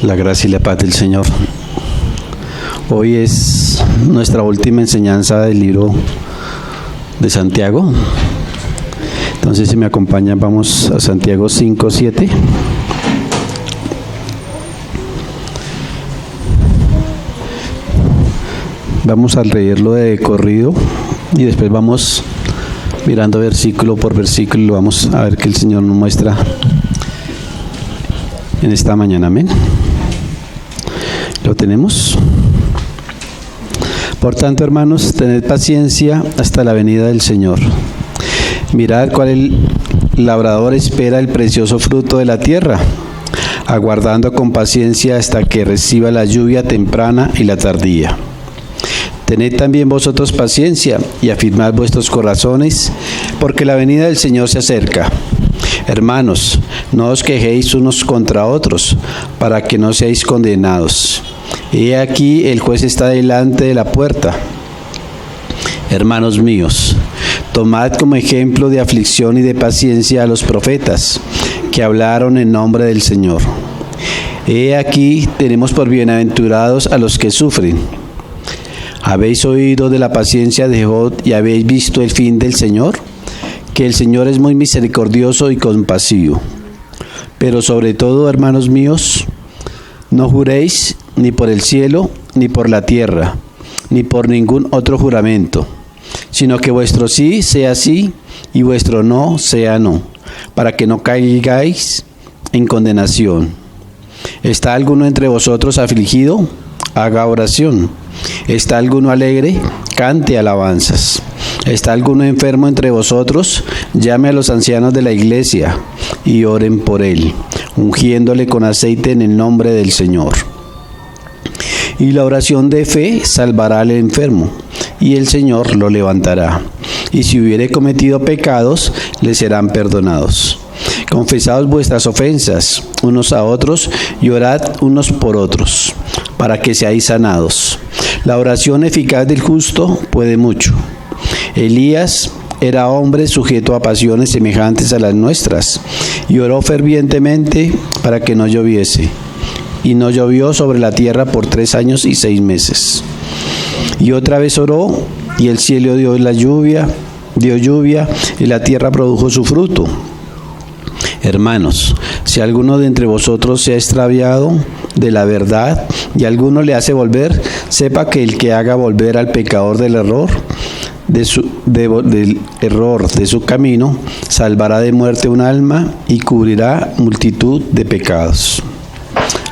La gracia y la paz del Señor. Hoy es nuestra última enseñanza del libro de Santiago. Entonces, si me acompañan, vamos a Santiago 5:7. Vamos a leerlo de corrido y después vamos mirando versículo por versículo y vamos a ver qué el Señor nos muestra en esta mañana. Amén. ¿Lo tenemos? Por tanto, hermanos, tened paciencia hasta la venida del Señor. Mirad cuál el labrador espera el precioso fruto de la tierra, aguardando con paciencia hasta que reciba la lluvia temprana y la tardía. Tened también vosotros paciencia y afirmad vuestros corazones, porque la venida del Señor se acerca. Hermanos, no os quejéis unos contra otros, para que no seáis condenados. He aquí el juez está delante de la puerta. Hermanos míos, tomad como ejemplo de aflicción y de paciencia a los profetas, que hablaron en nombre del Señor. He aquí tenemos por bienaventurados a los que sufren. ¿Habéis oído de la paciencia de Job y habéis visto el fin del Señor? Que el Señor es muy misericordioso y compasivo. Pero sobre todo, hermanos míos, no juréis ni por el cielo, ni por la tierra, ni por ningún otro juramento, sino que vuestro sí sea sí y vuestro no sea no, para que no caigáis en condenación. ¿Está alguno entre vosotros afligido? Haga oración. ¿Está alguno alegre? Cante alabanzas. ¿Está alguno enfermo entre vosotros? Llame a los ancianos de la iglesia y oren por él, ungiéndole con aceite en el nombre del Señor. Y la oración de fe salvará al enfermo, y el Señor lo levantará. Y si hubiere cometido pecados, le serán perdonados. Confesaos vuestras ofensas unos a otros y orad unos por otros, para que seáis sanados. La oración eficaz del justo puede mucho. Elías era hombre sujeto a pasiones semejantes a las nuestras, y oró fervientemente para que no lloviese. Y no llovió sobre la tierra por 3 años y 6 meses. Y otra vez oró, y el cielo dio lluvia, y la tierra produjo su fruto. Hermanos, si alguno de entre vosotros se ha extraviado de la verdad y alguno le hace volver, sepa que el que haga volver al pecador del error de su camino, salvará de muerte un alma y cubrirá multitud de pecados.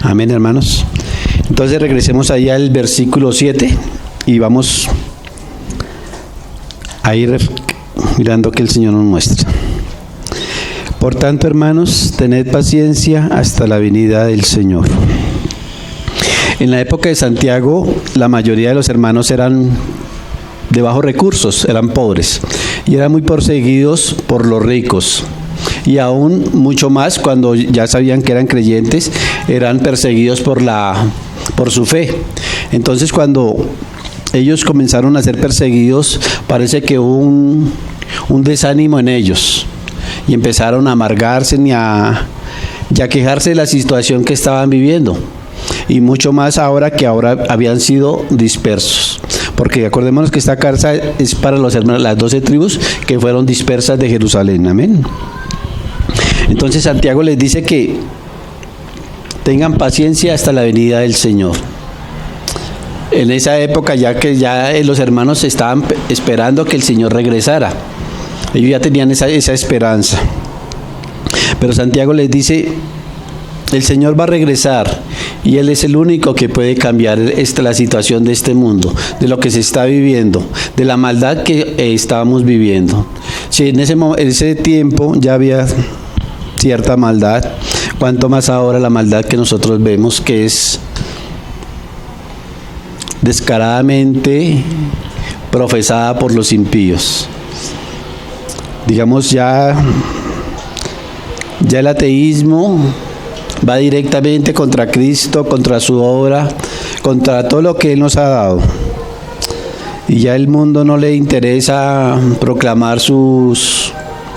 Amén, hermanos. Entonces regresemos ahí al versículo 7 y vamos a ir mirando que el Señor nos muestra. Por tanto, hermanos, tened paciencia hasta la venida del Señor. En la época de Santiago, la mayoría de los hermanos eran de bajos recursos, eran pobres, y eran muy perseguidos por los ricos. Y aún mucho más cuando ya sabían que eran creyentes, eran perseguidos por su fe. Entonces, cuando ellos comenzaron a ser perseguidos, parece que hubo un desánimo en ellos. Y empezaron a amargarse y a quejarse de la situación que estaban viviendo. Y mucho más ahora habían sido dispersos. Porque acordémonos que esta carta es para los hermanos, las 12 tribus que fueron dispersas de Jerusalén. Amén. Entonces Santiago les dice que tengan paciencia hasta la venida del Señor. En esa época ya los hermanos estaban esperando que el Señor regresara. Ellos ya tenían esa esperanza. Pero Santiago les dice, el Señor va a regresar y Él es el único que puede cambiar la situación de este mundo, de lo que se está viviendo, de la maldad que estábamos viviendo. Si en ese tiempo ya había cierta maldad, cuanto más ahora la maldad que nosotros vemos, que es descaradamente profesada por los impíos. Digamos, ya el ateísmo va directamente contra Cristo, contra su obra, contra todo lo que Él nos ha dado. Y ya el mundo no le interesa proclamar sus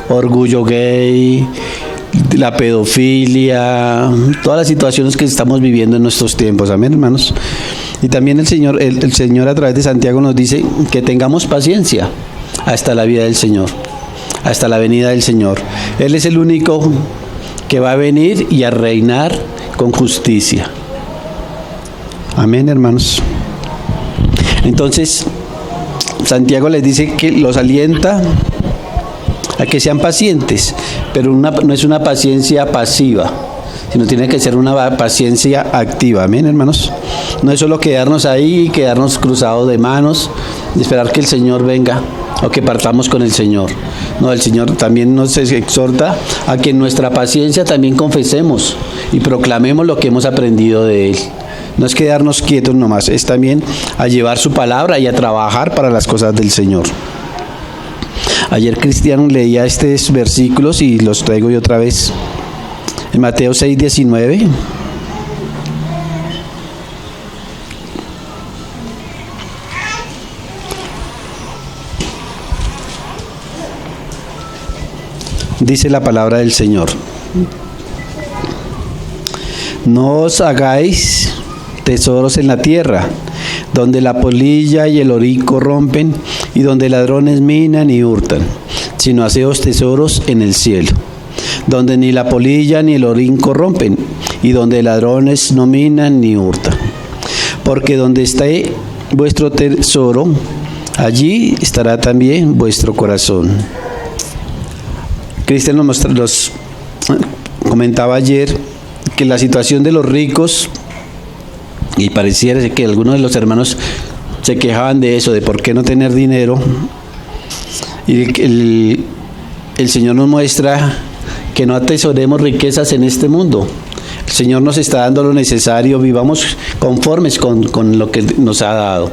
orgullo gay, la pedofilia, todas las situaciones que estamos viviendo en nuestros tiempos. Amén, hermanos. Y también el Señor a través de Santiago nos dice que tengamos paciencia hasta la vida del Señor, hasta la venida del Señor. Él es el único que va a venir y a reinar con justicia. Amén, hermanos. Entonces, Santiago les dice que los alienta a que sean pacientes, pero no es una paciencia pasiva, sino tiene que ser una paciencia activa. Amén, hermanos. No es solo quedarnos ahí, quedarnos cruzados de manos, y esperar que el Señor venga o que partamos con el Señor. No, el Señor también nos exhorta a que en nuestra paciencia también confesemos y proclamemos lo que hemos aprendido de Él. No es quedarnos quietos nomás, es también a llevar su palabra y a trabajar para las cosas del Señor. Ayer Cristiano leía estos versículos y los traigo yo otra vez. En Mateo 6:19. Dice la palabra del Señor: no os hagáis tesoros en la tierra, donde la polilla y el orín corrompen, y donde ladrones minan y hurtan, sino haceos tesoros en el cielo, donde ni la polilla ni el orín corrompen, y donde ladrones no minan ni hurtan. Porque donde esté vuestro tesoro, allí estará también vuestro corazón. Cristian nos comentaba ayer que la situación de los ricos, y pareciera que algunos de los hermanos se quejaban de eso, de por qué no tener dinero, y el Señor nos muestra que no atesoremos riquezas en este mundo. El Señor nos está dando lo necesario, vivamos conformes con lo que nos ha dado.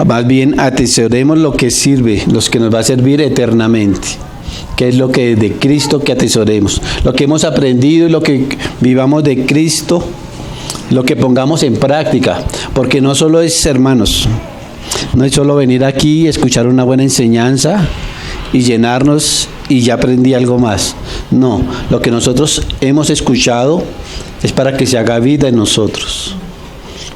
Más bien atesoremos lo que sirve, los que nos va a servir eternamente, que es lo que de Cristo que atesoremos, lo que hemos aprendido y lo que vivamos de Cristo, lo que pongamos en práctica, porque no solo es, hermanos, no es solo venir aquí, escuchar una buena enseñanza y llenarnos y ya aprendí algo más. No, lo que nosotros hemos escuchado es para que se haga vida en nosotros.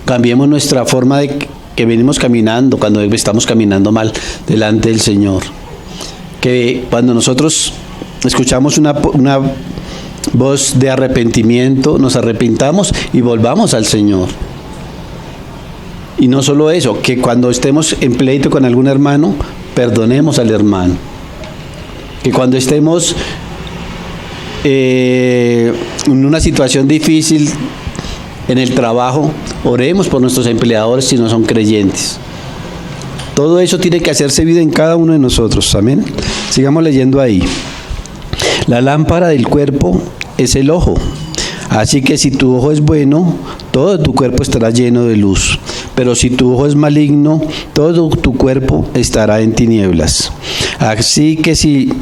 Cambiemos nuestra forma de que venimos caminando cuando estamos caminando mal delante del Señor. Que cuando nosotros escuchamos una voz de arrepentimiento, nos arrepintamos y volvamos al Señor. Y no solo eso, que cuando estemos en pleito con algún hermano, perdonemos al hermano. Que cuando estemos en una situación difícil en el trabajo, oremos por nuestros empleadores si no son creyentes. Todo eso tiene que hacerse vida en cada uno de nosotros. Amén. Sigamos leyendo ahí. La lámpara del cuerpo es el ojo. Así que si tu ojo es bueno, todo tu cuerpo estará lleno de luz. Pero si tu ojo es maligno, todo tu cuerpo estará en tinieblas. Así que si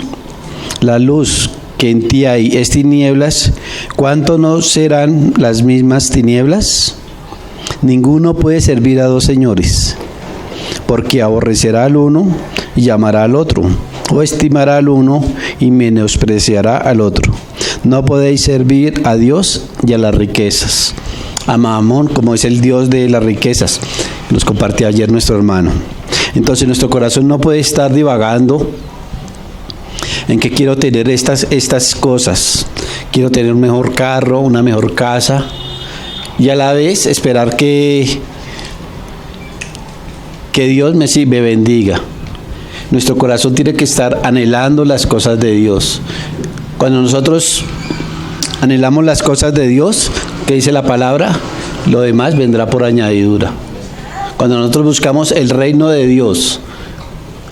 la luz que en ti hay es tinieblas, ¿cuánto no serán las mismas tinieblas? Ninguno puede servir a dos señores, porque aborrecerá al uno y amará al otro, o estimará al uno y menospreciará al otro. No podéis servir a Dios y a las riquezas. A Mamón, como es el Dios de las riquezas, nos compartió ayer nuestro hermano. Entonces nuestro corazón no puede estar divagando en que quiero tener estas cosas. Quiero tener un mejor carro, una mejor casa, y a la vez esperar que Dios me bendiga. Nuestro corazón tiene que estar anhelando las cosas de Dios. Cuando nosotros anhelamos las cosas de Dios, ¿qué dice la palabra? Lo demás vendrá por añadidura. Cuando nosotros buscamos el reino de Dios,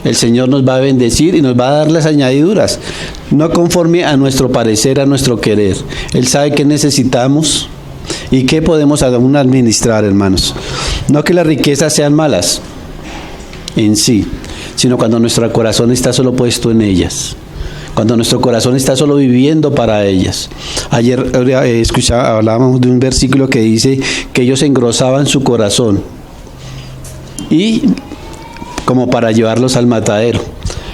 el Señor nos va a bendecir y nos va a dar las añadiduras, no conforme a nuestro parecer, a nuestro querer. Él sabe qué necesitamos y qué podemos aún administrar, hermanos. No que las riquezas sean malas en sí, sino cuando nuestro corazón está solo puesto en ellas, cuando nuestro corazón está solo viviendo para ellas. Ayer hablábamos de un versículo que dice que ellos engrosaban su corazón y como para llevarlos al matadero.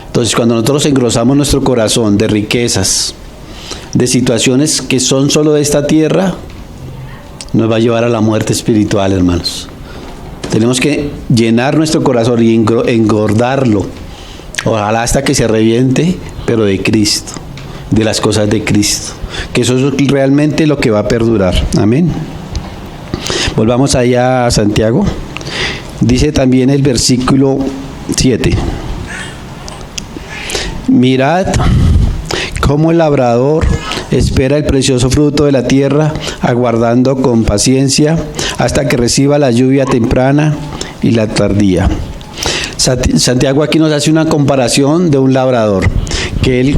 Entonces, cuando nosotros engrosamos nuestro corazón de riquezas de situaciones que son solo de esta tierra, nos va a llevar a la muerte espiritual, hermanos. Tenemos que llenar nuestro corazón y engordarlo, ojalá hasta que se reviente, pero de Cristo, de las cosas de Cristo, que eso es realmente lo que va a perdurar. Amén. Volvamos allá a Santiago. Dice también el versículo 7. Mirad cómo el labrador espera el precioso fruto de la tierra, aguardando con paciencia hasta que reciba la lluvia temprana y la tardía. Santiago aquí nos hace una comparación de un labrador, que él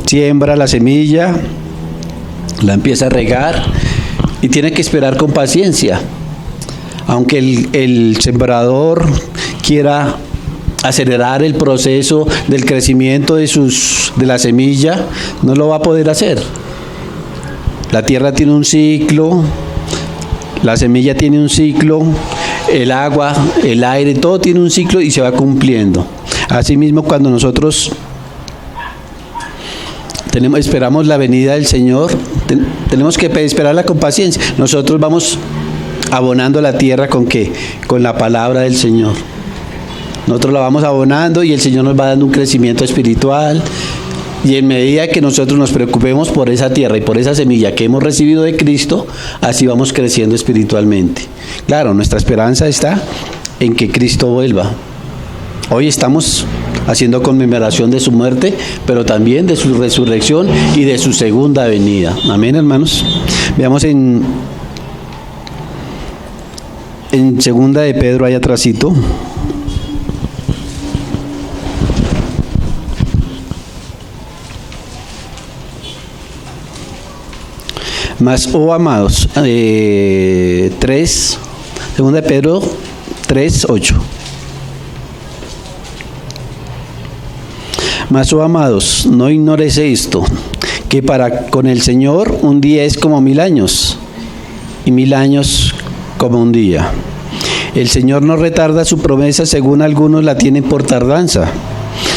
siembra la semilla, la empieza a regar y tiene que esperar con paciencia. Aunque el sembrador quiera acelerar el proceso del crecimiento de la semilla, no lo va a poder hacer. La tierra tiene un ciclo, la semilla tiene un ciclo, el agua, el aire, todo tiene un ciclo y se va cumpliendo. Asimismo, cuando nosotros esperamos la venida del Señor, tenemos que esperarla con paciencia. Nosotros vamos abonando la tierra ¿con qué? Con la palabra del Señor. Nosotros la vamos abonando y el Señor nos va dando un crecimiento espiritual. Y en medida que nosotros nos preocupemos por esa tierra y por esa semilla que hemos recibido de Cristo, así vamos creciendo espiritualmente. Claro, nuestra esperanza está en que Cristo vuelva. Hoy estamos haciendo conmemoración de su muerte, pero también de su resurrección y de su segunda venida. Amén, hermanos. Veamos en segunda de Pedro, ahí atrásito. Mas, oh amados, 3, segunda de Pedro 3, 8. Mas, oh amados, no ignoréis esto, que con el Señor un día es como 1000 años, y 1000 años como un día. El Señor no retarda su promesa, según algunos la tienen por tardanza,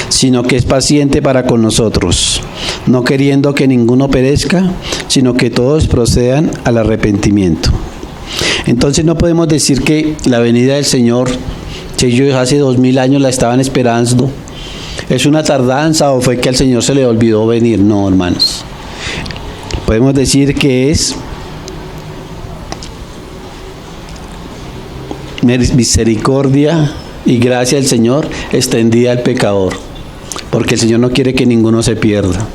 sino que es paciente para con nosotros, no queriendo que ninguno perezca, sino que todos procedan al arrepentimiento. Entonces no podemos decir que la venida del Señor, que ellos hace 2000 años la estaban esperando, es una tardanza o fue que al Señor se le olvidó venir. No, hermanos. Podemos decir que es misericordia y gracia del Señor extendida al pecador, porque el Señor no quiere que ninguno se pierda.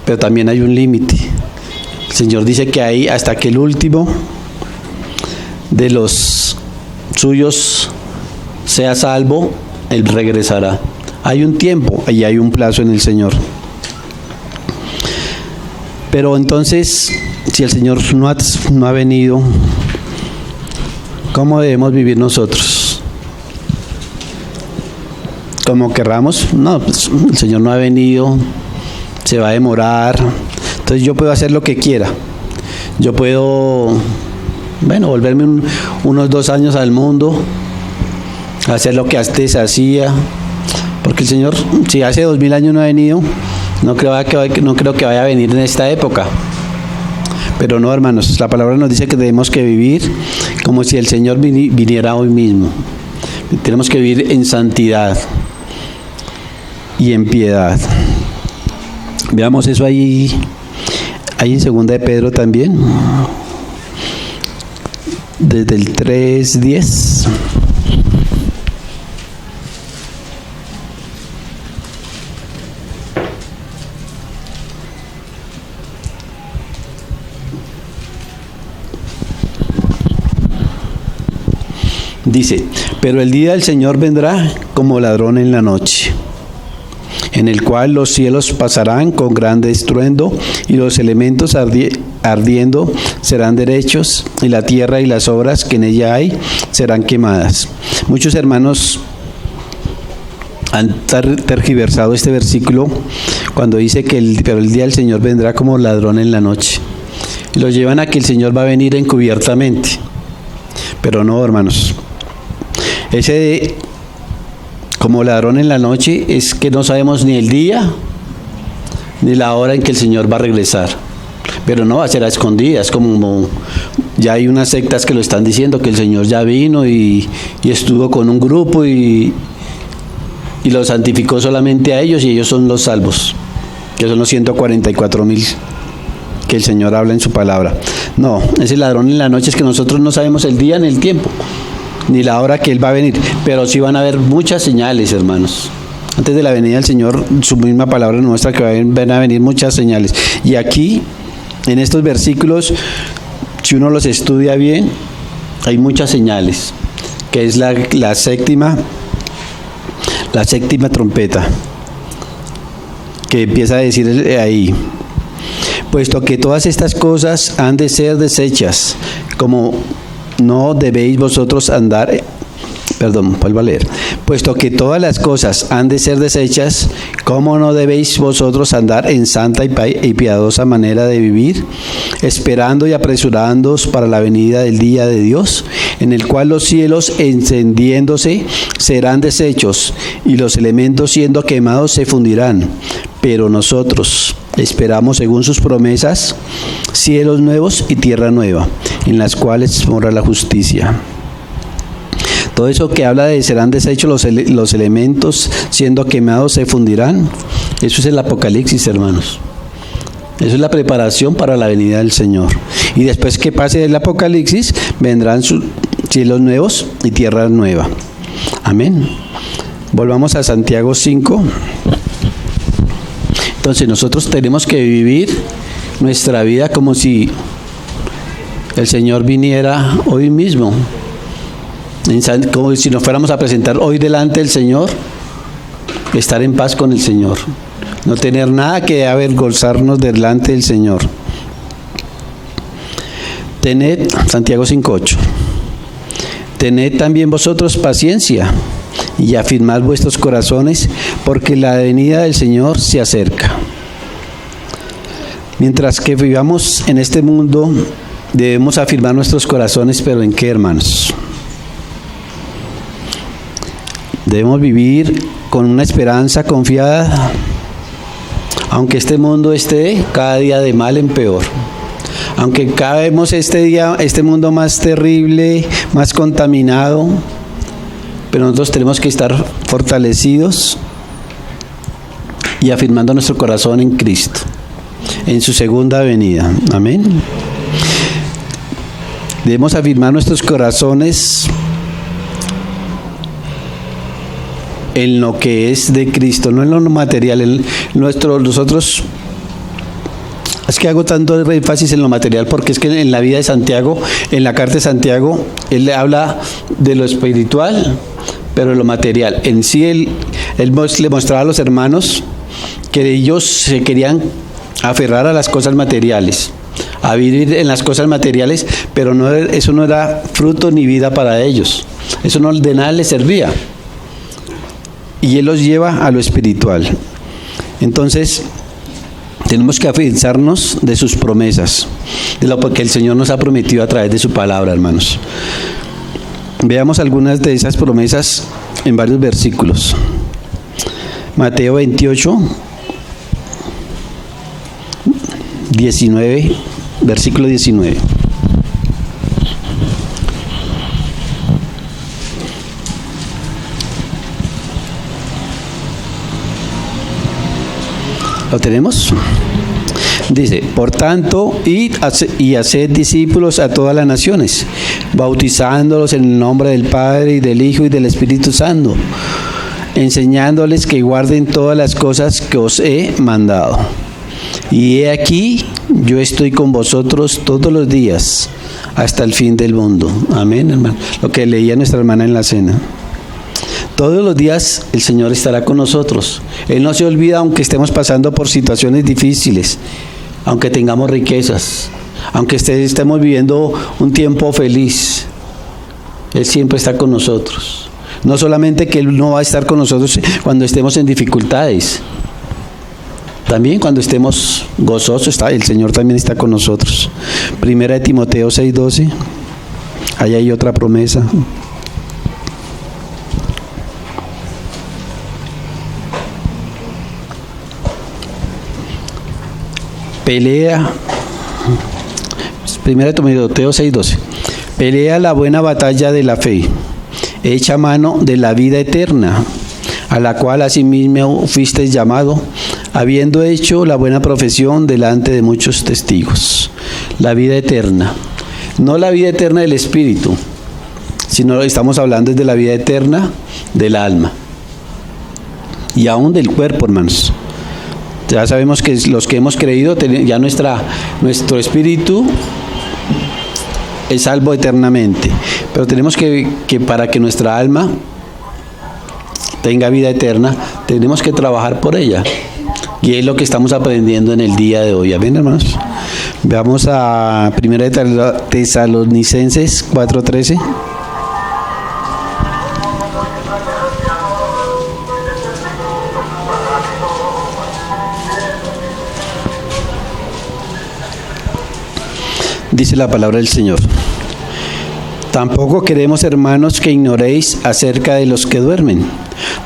Pero también hay un límite. El Señor dice que ahí, hasta que el último de los suyos sea salvo, Él regresará. Hay un tiempo y hay un plazo en el Señor. Pero entonces, si el Señor no ha venido, ¿cómo debemos vivir nosotros? ¿Como querramos? No, pues el Señor no ha venido, se va a demorar, entonces yo puedo hacer lo que quiera. Yo puedo, volverme unos 2 años al mundo, hacer lo que antes hacía, porque el Señor, si hace 2000 años no ha venido, no creo que vaya a venir en esta época. Pero no, hermanos, la palabra nos dice que tenemos que vivir como si el Señor viniera hoy mismo. Tenemos que vivir en santidad y en piedad. Veamos eso ahí en segunda de Pedro también, desde el 3:10. Dice: pero el día del Señor vendrá como ladrón en la noche, en el cual los cielos pasarán con grande estruendo, y los elementos ardiendo serán derechos, y la tierra y las obras que en ella hay serán quemadas. Muchos hermanos han tergiversado este versículo cuando dice que pero el día del Señor vendrá como ladrón en la noche. Y lo llevan a que el Señor va a venir encubiertamente. Pero no, hermanos. Ese como ladrón en la noche es que no sabemos ni el día ni la hora en que el Señor va a regresar. Pero no va a ser a escondidas, como ya hay unas sectas que lo están diciendo, que el Señor ya vino y estuvo con un grupo y los santificó solamente a ellos y ellos son los salvos, que son los 144,000 que el Señor habla en su palabra. No, ese ladrón en la noche es que nosotros no sabemos el día ni el tiempo, ni la hora que Él va a venir, pero sí van a haber muchas señales, hermanos. Antes de la venida del Señor, su misma palabra nos muestra que van a venir muchas señales. Y aquí, en estos versículos, si uno los estudia bien, hay muchas señales, que es la séptima trompeta, que empieza a decir ahí: puesto que todas estas cosas han de ser deshechas, como no debéis vosotros andar, vuelvo a leer. Puesto que todas las cosas han de ser deshechas, ¿cómo no debéis vosotros andar en santa y piadosa manera de vivir, esperando y apresurándoos para la venida del día de Dios, en el cual los cielos encendiéndose serán deshechos, y los elementos siendo quemados se fundirán? Pero nosotros esperamos, según sus promesas, cielos nuevos y tierra nueva, en las cuales mora la justicia. Todo eso que habla de serán deshechos los elementos, siendo quemados se fundirán, eso es el Apocalipsis, hermanos. Eso es la preparación para la venida del Señor. Y después que pase el Apocalipsis, vendrán cielos nuevos y tierra nueva. Amén. Volvamos a Santiago 5. Entonces nosotros tenemos que vivir nuestra vida como si el Señor viniera hoy mismo. Como si nos fuéramos a presentar hoy delante del Señor, estar en paz con el Señor, no tener nada que avergonzarnos delante del Señor. Tened, Santiago 5:8, tened también vosotros paciencia y afirmad vuestros corazones, porque la venida del Señor se acerca. Mientras que vivamos en este mundo, debemos afirmar nuestros corazones, pero ¿en qué, hermanos? Debemos vivir con una esperanza confiada, aunque este mundo esté cada día de mal en peor, aunque cada vez este mundo más terrible, más contaminado, pero nosotros tenemos que estar fortalecidos y afirmando nuestro corazón en Cristo, en su segunda venida. Amén. Debemos afirmar nuestros corazones en lo que es de Cristo, no en lo material. Nosotros, es que hago tanto énfasis en lo material porque es que en la vida de Santiago, en la carta de Santiago, él habla de lo espiritual, pero de lo material. En sí, él le mostraba a los hermanos que ellos se querían aferrar a las cosas materiales, a vivir en las cosas materiales, pero eso no era fruto ni vida para ellos. Eso no de nada les servía. Y Él los lleva a lo espiritual. Entonces, tenemos que afianzarnos de sus promesas, de lo que el Señor nos ha prometido a través de su palabra, hermanos. Veamos algunas de esas promesas en varios versículos. Mateo 28, 19, versículo 19. ¿Lo tenemos? Dice: por tanto, id y haced discípulos a todas las naciones, bautizándolos en el nombre del Padre y del Hijo y del Espíritu Santo, enseñándoles que guarden todas las cosas que os he mandado. Y he aquí, yo estoy con vosotros todos los días, hasta el fin del mundo. Amén, hermano. Lo que leía nuestra hermana en la cena. Todos los días el Señor estará con nosotros. Él no se olvida, aunque estemos pasando por situaciones difíciles, aunque tengamos riquezas, aunque estemos viviendo un tiempo feliz. Él siempre está con nosotros. No solamente que Él no va a estar con nosotros cuando estemos en dificultades, también cuando estemos gozosos, el Señor también está con nosotros. Primera de Timoteo 6:12, ahí hay otra promesa. Pelea, 1 Timoteo 6:12. Pelea la buena batalla de la fe, echa mano de la vida eterna, a la cual asimismo fuisteis llamado, habiendo hecho la buena profesión delante de muchos testigos. La vida eterna, no la vida eterna del espíritu, sino estamos hablando de la vida eterna del alma y aún del cuerpo, hermanos. Ya sabemos que los que hemos creído, ya nuestro espíritu es salvo eternamente, pero tenemos que para que nuestra alma tenga vida eterna, tenemos que trabajar por ella. Y es lo que estamos aprendiendo en el día de hoy. Amén, hermanos. Veamos a 1 Tesalonicenses 4:13. Dice la palabra del Señor: tampoco queremos, hermanos, que ignoréis acerca de los que duermen,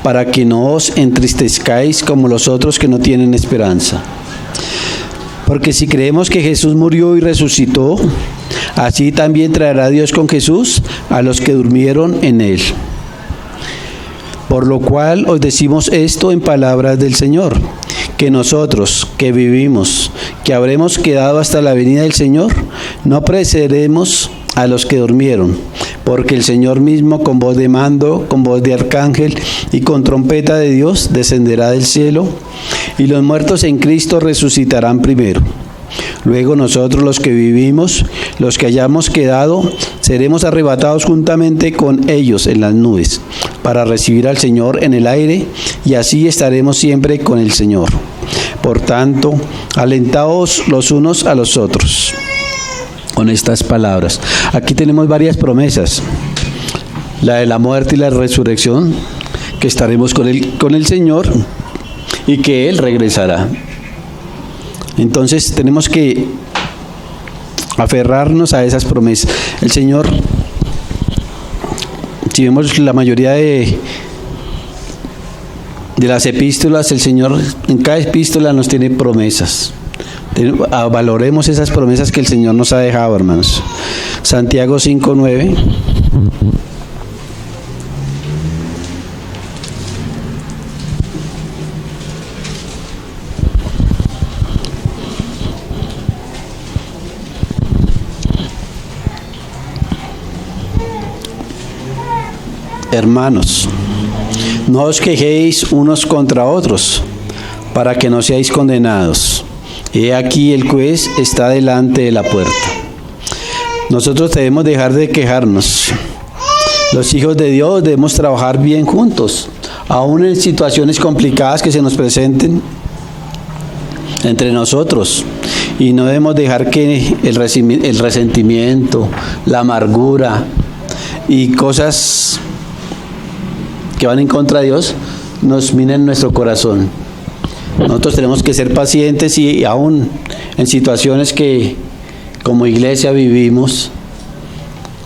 para que no os entristezcáis como los otros que no tienen esperanza. Porque si creemos que Jesús murió y resucitó, así también traerá Dios con Jesús a los que durmieron en él. Por lo cual os decimos esto en palabras del Señor, que nosotros que vivimos, que habremos quedado hasta la venida del Señor, no precederemos a los que durmieron, porque el Señor mismo, con voz de mando, con voz de arcángel y con trompeta de Dios, descenderá del cielo, y los muertos en Cristo resucitarán primero. Luego nosotros, los que vivimos, los que hayamos quedado, seremos arrebatados juntamente con ellos en las nubes, para recibir al Señor en el aire, y así estaremos siempre con el Señor. Por tanto, alentaos los unos a los otros con estas palabras. Aquí tenemos varias promesas: la de la muerte y la resurrección, que estaremos con el Señor y que Él regresará. Entonces tenemos que aferrarnos a esas promesas. El Señor, si vemos la mayoría de las epístolas, el Señor en cada epístola nos tiene promesas. Valoremos esas promesas que el Señor nos ha dejado, hermanos. Santiago 5:9. Hermanos, no os quejéis unos contra otros, para que no seáis condenados. He aquí el juez está delante de la puerta. Nosotros debemos dejar de quejarnos. Los hijos de Dios debemos trabajar bien juntos, aún en situaciones complicadas que se nos presenten entre nosotros. Y no debemos dejar que el resentimiento, la amargura y cosas que van en contra de Dios nos minen nuestro corazón. Nosotros tenemos que ser pacientes, y aún en situaciones que como iglesia vivimos,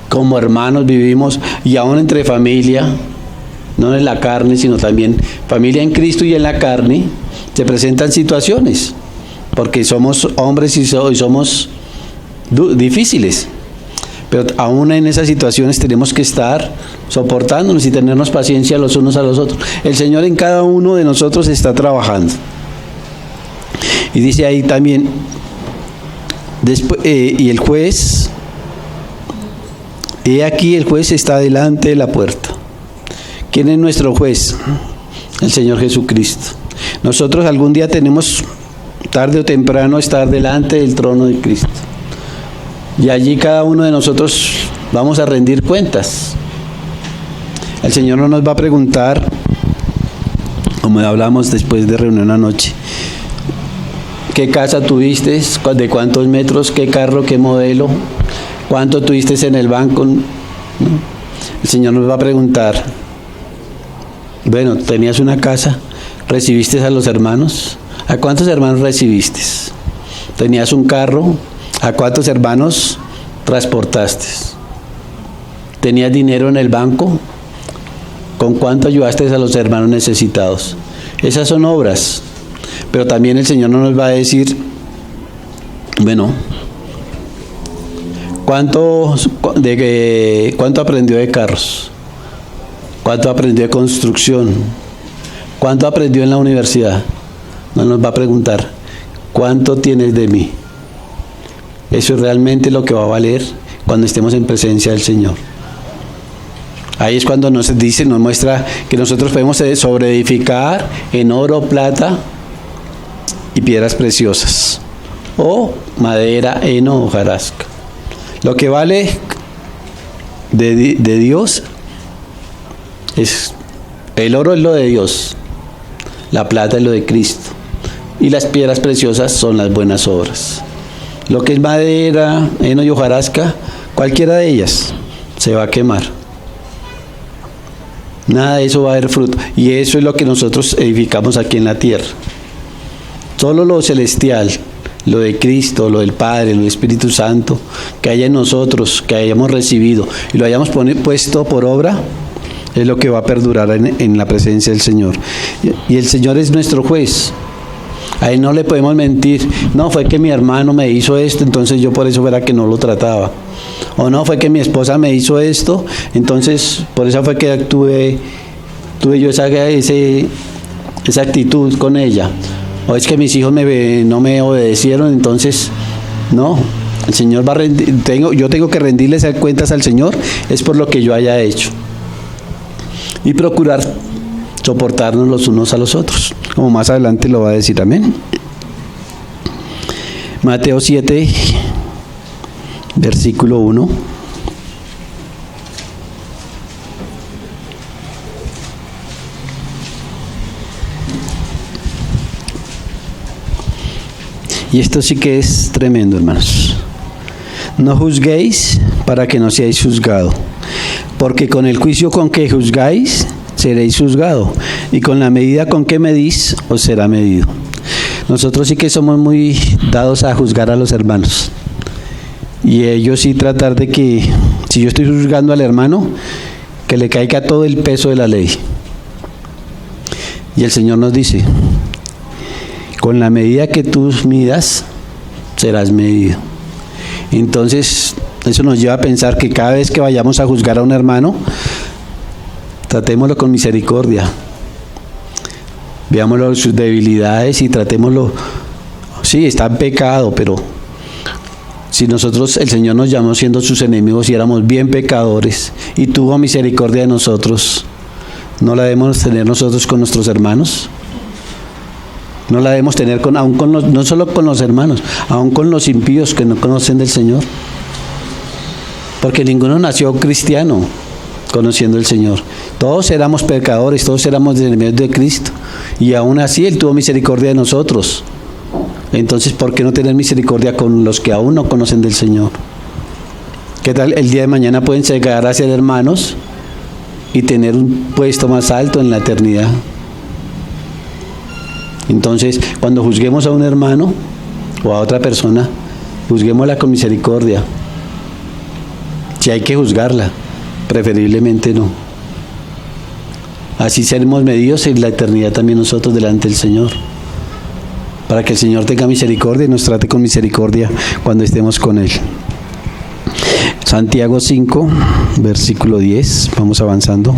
como hermanos vivimos, y aún entre familia, no en la carne, sino también familia en Cristo y en la carne, se presentan situaciones, porque somos hombres y somos difíciles. Pero aún en esas situaciones tenemos que estar soportándonos y tenernos paciencia los unos a los otros. El Señor en cada uno de nosotros está trabajando. Y dice ahí también, y el juez, he aquí el juez está delante de la puerta. ¿Quién es nuestro juez? El Señor Jesucristo. Nosotros algún día tenemos, tarde o temprano, estar delante del trono de Cristo. Y allí cada uno de nosotros vamos a rendir cuentas. El Señor no nos va a preguntar, como hablamos después de reunión anoche, ¿qué casa tuviste? ¿De cuántos metros? ¿Qué carro? ¿Qué modelo? ¿Cuánto tuviste en el banco? ¿No? El Señor nos va a preguntar, bueno, ¿tenías una casa? ¿Recibiste a los hermanos? ¿A cuántos hermanos recibiste? ¿Tenías un carro? ¿A cuántos hermanos transportaste? ¿Tenías dinero en el banco? ¿Con cuánto ayudaste a los hermanos necesitados? Esas son obras. Pero también el Señor no nos va a decir, Bueno, ¿cuánto aprendió de carros? ¿Cuánto aprendió de construcción? ¿Cuánto aprendió en la universidad? No nos va a preguntar, ¿cuánto tienes de mí? Eso es realmente lo que va a valer cuando estemos en presencia del Señor. Ahí es cuando nos muestra que nosotros podemos sobreedificar en oro, plata y piedras preciosas, o madera, heno, hojarasca. Lo que vale de Dios es, el oro es lo de Dios, la plata es lo de Cristo, y las piedras preciosas son las buenas obras. Lo que es madera, heno y hojarasca, cualquiera de ellas se va a quemar. Nada de eso va a dar fruto, y eso es lo que nosotros edificamos aquí en la tierra. Solo lo celestial, lo de Cristo, lo del Padre, lo del Espíritu Santo, que haya en nosotros, que hayamos recibido y lo hayamos puesto por obra, es lo que va a perdurar en la presencia del Señor. Y el Señor es nuestro juez. A Él no le podemos mentir. No, fue que mi hermano me hizo esto, entonces yo por eso era que no lo trataba. O no, fue que mi esposa me hizo esto, entonces por eso fue que tuve yo esa actitud con ella. O es que mis hijos no me obedecieron, entonces no. El Señor va a yo tengo que rendirles cuentas al Señor, es por lo que yo haya hecho. Y procurar soportarnos los unos a los otros, como más adelante lo va a decir. Amén. Mateo 7, versículo 1. Y esto sí que es tremendo, hermanos. No juzguéis para que no seáis juzgados, porque con el juicio con que juzgáis, seréis juzgados, y con la medida con que medís, os será medido. Nosotros sí que somos muy dados a juzgar a los hermanos, y ellos sí tratar de que, si yo estoy juzgando al hermano, que le caiga todo el peso de la ley. Y el Señor nos dice, con la medida que tú midas, serás medido. Entonces, eso nos lleva a pensar que cada vez que vayamos a juzgar a un hermano, tratémoslo con misericordia. Veámoslo sus debilidades y tratémoslo. Sí, está en pecado, pero si nosotros, el Señor nos llamó siendo sus enemigos y éramos bien pecadores y tuvo misericordia de nosotros, ¿no la debemos tener nosotros con nuestros hermanos? No la debemos tener no solo con los hermanos, aún con los impíos que no conocen del Señor. Porque ninguno nació cristiano conociendo el Señor. Todos éramos pecadores, todos éramos enemigos de Cristo. Y aún así Él tuvo misericordia de nosotros. Entonces, ¿por qué no tener misericordia con los que aún no conocen del Señor? ¿Qué tal el día de mañana pueden llegar a ser hermanos y tener un puesto más alto en la eternidad? Entonces, cuando juzguemos a un hermano o a otra persona, juzguémosla con misericordia. Si hay que juzgarla, preferiblemente no. Así seremos medidos en la eternidad también nosotros delante del Señor, para que el Señor tenga misericordia y nos trate con misericordia cuando estemos con Él. Santiago 5, versículo 10, vamos avanzando.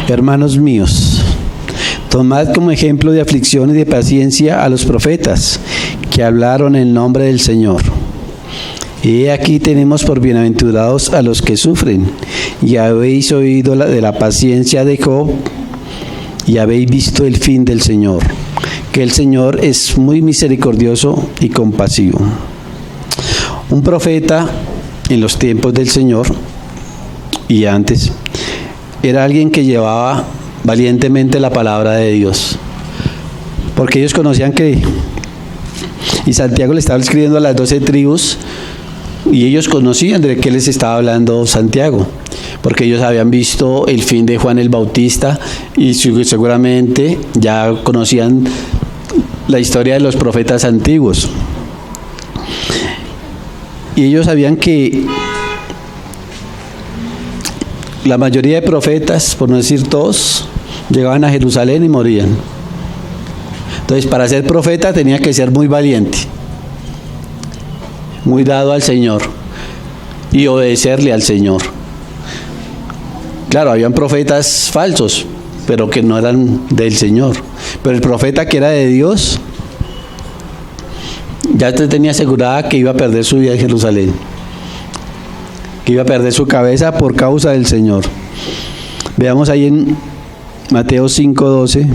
Hermanos míos, tomad como ejemplo de aflicción y de paciencia a los profetas que hablaron en nombre del Señor. Y aquí tenemos por bienaventurados a los que sufren, y habéis oído de la paciencia de Job, y habéis visto el fin del Señor, que el Señor es muy misericordioso y compasivo. Un profeta en los tiempos del Señor y antes era alguien que llevaba valientemente la palabra de Dios, porque ellos conocían y Santiago le estaba escribiendo a las 12 tribus, y ellos conocían de qué les estaba hablando Santiago, porque ellos habían visto el fin de Juan el Bautista y seguramente ya conocían la historia de los profetas antiguos. Y ellos sabían que la mayoría de profetas, por no decir todos, Llegaban a Jerusalén y morían. Entonces, para ser profeta tenía que ser muy valiente, muy dado al Señor y obedecerle al Señor. Claro, habían profetas falsos, pero que no eran del Señor. Pero el profeta que era de Dios, ya tenía asegurada que iba a perder su vida en Jerusalén, que iba a perder su cabeza por causa del Señor. Veamos ahí en Mateo 5:12.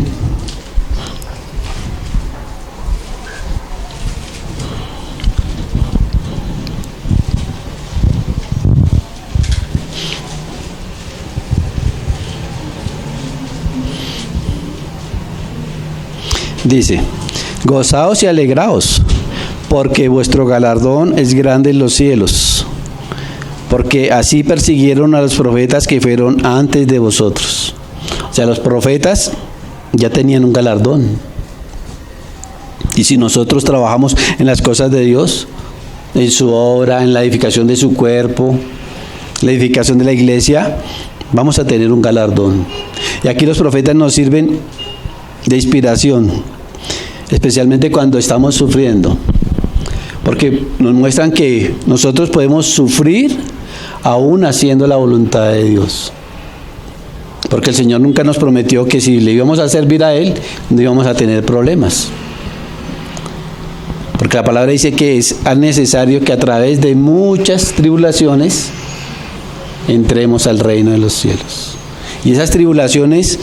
Dice: gozaos y alegraos, porque vuestro galardón es grande en los cielos, porque así persiguieron a los profetas que fueron antes de vosotros. O sea, los profetas ya tenían un galardón. Y si nosotros trabajamos en las cosas de Dios, en su obra, en la edificación de su cuerpo, la edificación de la iglesia, vamos a tener un galardón. Y aquí los profetas nos sirven de inspiración, especialmente cuando estamos sufriendo, porque nos muestran que nosotros podemos sufrir aún haciendo la voluntad de Dios, porque el Señor nunca nos prometió que si le íbamos a servir a Él no íbamos a tener problemas, porque la palabra dice que es necesario que a través de muchas tribulaciones entremos al reino de los cielos, y esas tribulaciones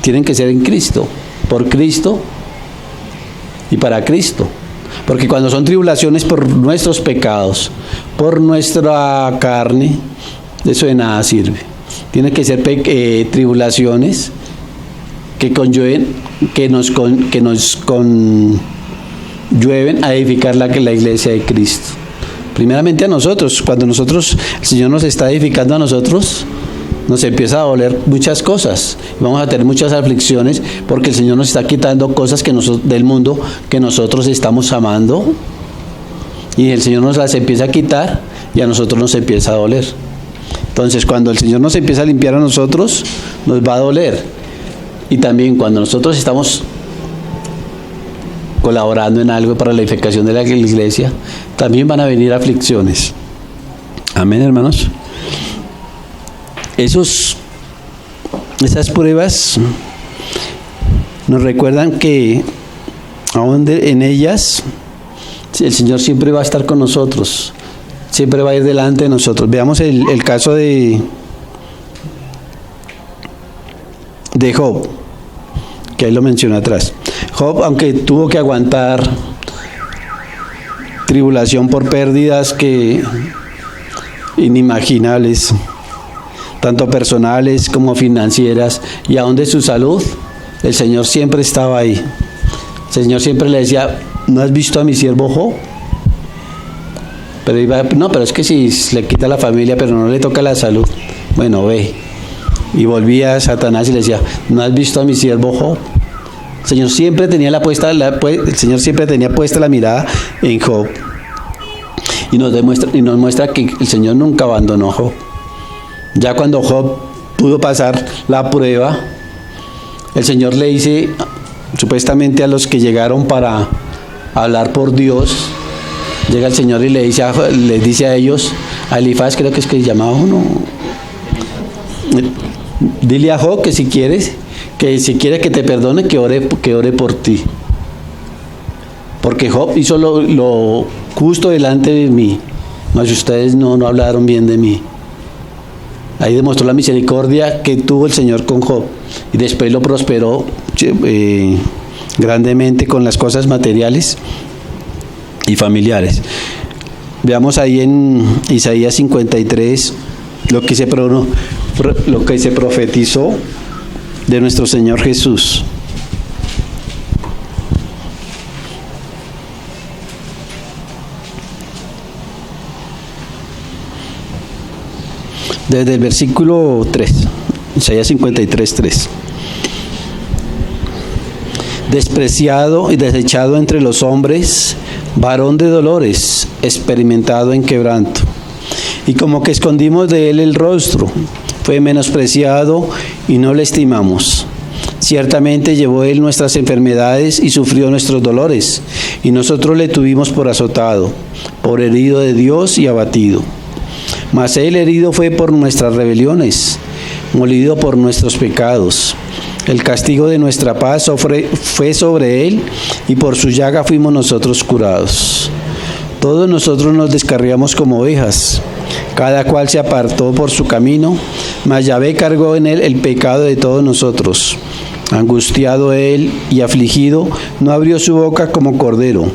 tienen que ser en Cristo, por Cristo y para Cristo. Porque cuando son tribulaciones por nuestros pecados, por nuestra carne, eso de nada sirve. Tiene que ser tribulaciones que conlleven, que nos conlleven a edificar la iglesia de Cristo. Primeramente a nosotros. Cuando el Señor nos está edificando a nosotros, nos empieza a doler muchas cosas, vamos a tener muchas aflicciones, porque el Señor nos está quitando cosas del mundo que nosotros estamos amando, y el Señor nos las empieza a quitar y a nosotros nos empieza a doler. Entonces, cuando el Señor nos empieza a limpiar a nosotros, nos va a doler. Y también cuando nosotros estamos colaborando en algo para la edificación de la iglesia, también van a venir aflicciones. Amén, hermanos. Esas pruebas nos recuerdan que aún en ellas el Señor siempre va a estar con nosotros, siempre va a ir delante de nosotros. Veamos el caso de Job, que ahí lo mencioné atrás. Job, aunque tuvo que aguantar tribulación por pérdidas inimaginables, tanto personales como financieras, y aún de su salud, el Señor siempre estaba ahí. El Señor siempre le decía: ¿no has visto a mi siervo Job? Pero iba: no, pero es que si le quita la familia, pero no le toca la salud, bueno, ve. Y volvía a Satanás y le decía: ¿no has visto a mi siervo Job? El Señor siempre tenía puesta la mirada en Job, y nos muestra que el Señor nunca abandonó a Job. Ya cuando Job pudo pasar la prueba, el Señor le dice, supuestamente a los que llegaron para hablar por Dios, llega el Señor y les dice a ellos, a Elifaz creo que es que se llamaba uno, dile a Job que si quiere que te perdone, que ore por ti. Porque Job hizo lo justo delante de mí, mas ustedes no hablaron bien de mí. Ahí demostró la misericordia que tuvo el Señor con Job, y después lo prosperó grandemente con las cosas materiales y familiares. Veamos ahí en Isaías 53 lo que se profetizó de nuestro Señor Jesús. Desde el versículo 3, Isaías 53, 3. Despreciado y desechado entre los hombres, varón de dolores, experimentado en quebranto. Y como que escondimos de él el rostro, fue menospreciado y no le estimamos. Ciertamente llevó él nuestras enfermedades y sufrió nuestros dolores, y nosotros le tuvimos por azotado, por herido de Dios y abatido. Mas él herido fue por nuestras rebeliones, molido por nuestros pecados. El castigo de nuestra paz fue sobre él, y por su llaga fuimos nosotros curados. Todos nosotros nos descarriamos como ovejas, cada cual se apartó por su camino, mas Yahvé cargó en él el pecado de todos nosotros. Angustiado él y afligido, no abrió su boca como cordero.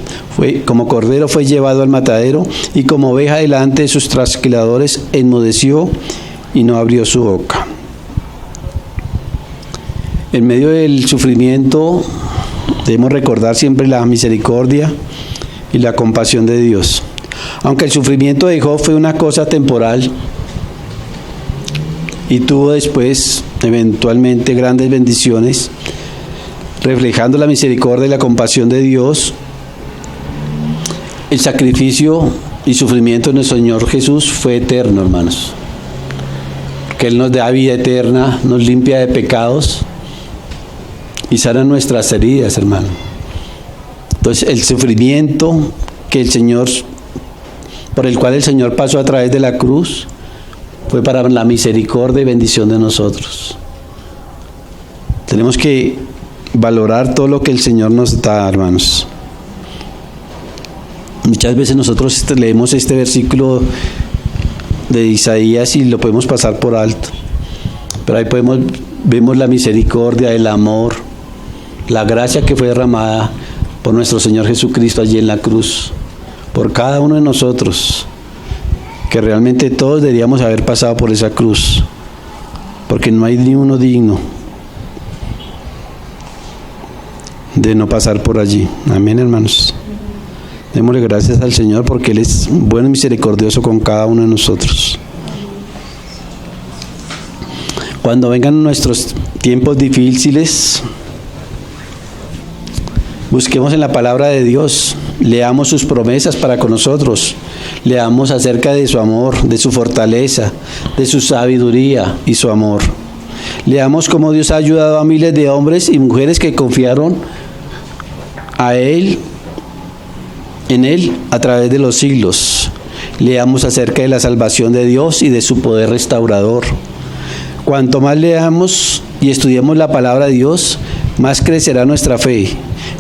Como cordero fue llevado al matadero, y como oveja delante de sus trasquiladores enmudeció y no abrió su boca. En medio del sufrimiento debemos recordar siempre la misericordia y la compasión de Dios. Aunque el sufrimiento de Job fue una cosa temporal y tuvo después eventualmente grandes bendiciones, reflejando la misericordia y la compasión de Dios, el sacrificio y sufrimiento de nuestro Señor Jesús fue eterno, hermanos. Que Él nos da vida eterna, nos limpia de pecados y sana nuestras heridas, hermano. Entonces, el sufrimiento que el Señor, por el cual el Señor pasó a través de la cruz, fue para la misericordia y bendición de nosotros. Tenemos que valorar todo lo que el Señor nos da, hermanos. Muchas veces nosotros leemos este versículo de Isaías y lo podemos pasar por alto. Pero ahí vemos la misericordia, el amor, la gracia que fue derramada por nuestro Señor Jesucristo allí en la cruz, por cada uno de nosotros, que realmente todos deberíamos haber pasado por esa cruz, porque no hay ni uno digno de no pasar por allí. Amén, hermanos. Démosle gracias al Señor porque Él es bueno y misericordioso con cada uno de nosotros. Cuando vengan nuestros tiempos difíciles, busquemos en la palabra de Dios, leamos sus promesas para con nosotros, leamos acerca de su amor, de su fortaleza, de su sabiduría y su amor. Leamos cómo Dios ha ayudado a miles de hombres y mujeres que confiaron en Él a través de los siglos. Leamos acerca de la salvación de Dios y de su poder restaurador. Cuanto más leamos y estudiemos la palabra de Dios, más crecerá nuestra fe.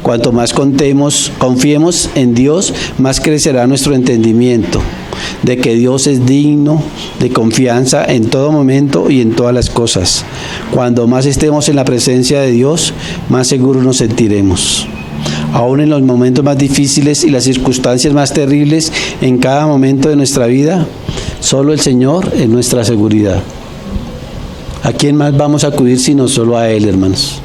Cuanto más confiemos en Dios, más crecerá nuestro entendimiento de que Dios es digno de confianza en todo momento y en todas las cosas. Cuando más estemos en la presencia de Dios, más seguros nos sentiremos. Aún en los momentos más difíciles y las circunstancias más terribles en cada momento de nuestra vida, solo el Señor es nuestra seguridad. ¿A quién más vamos a acudir sino solo a Él, hermanos?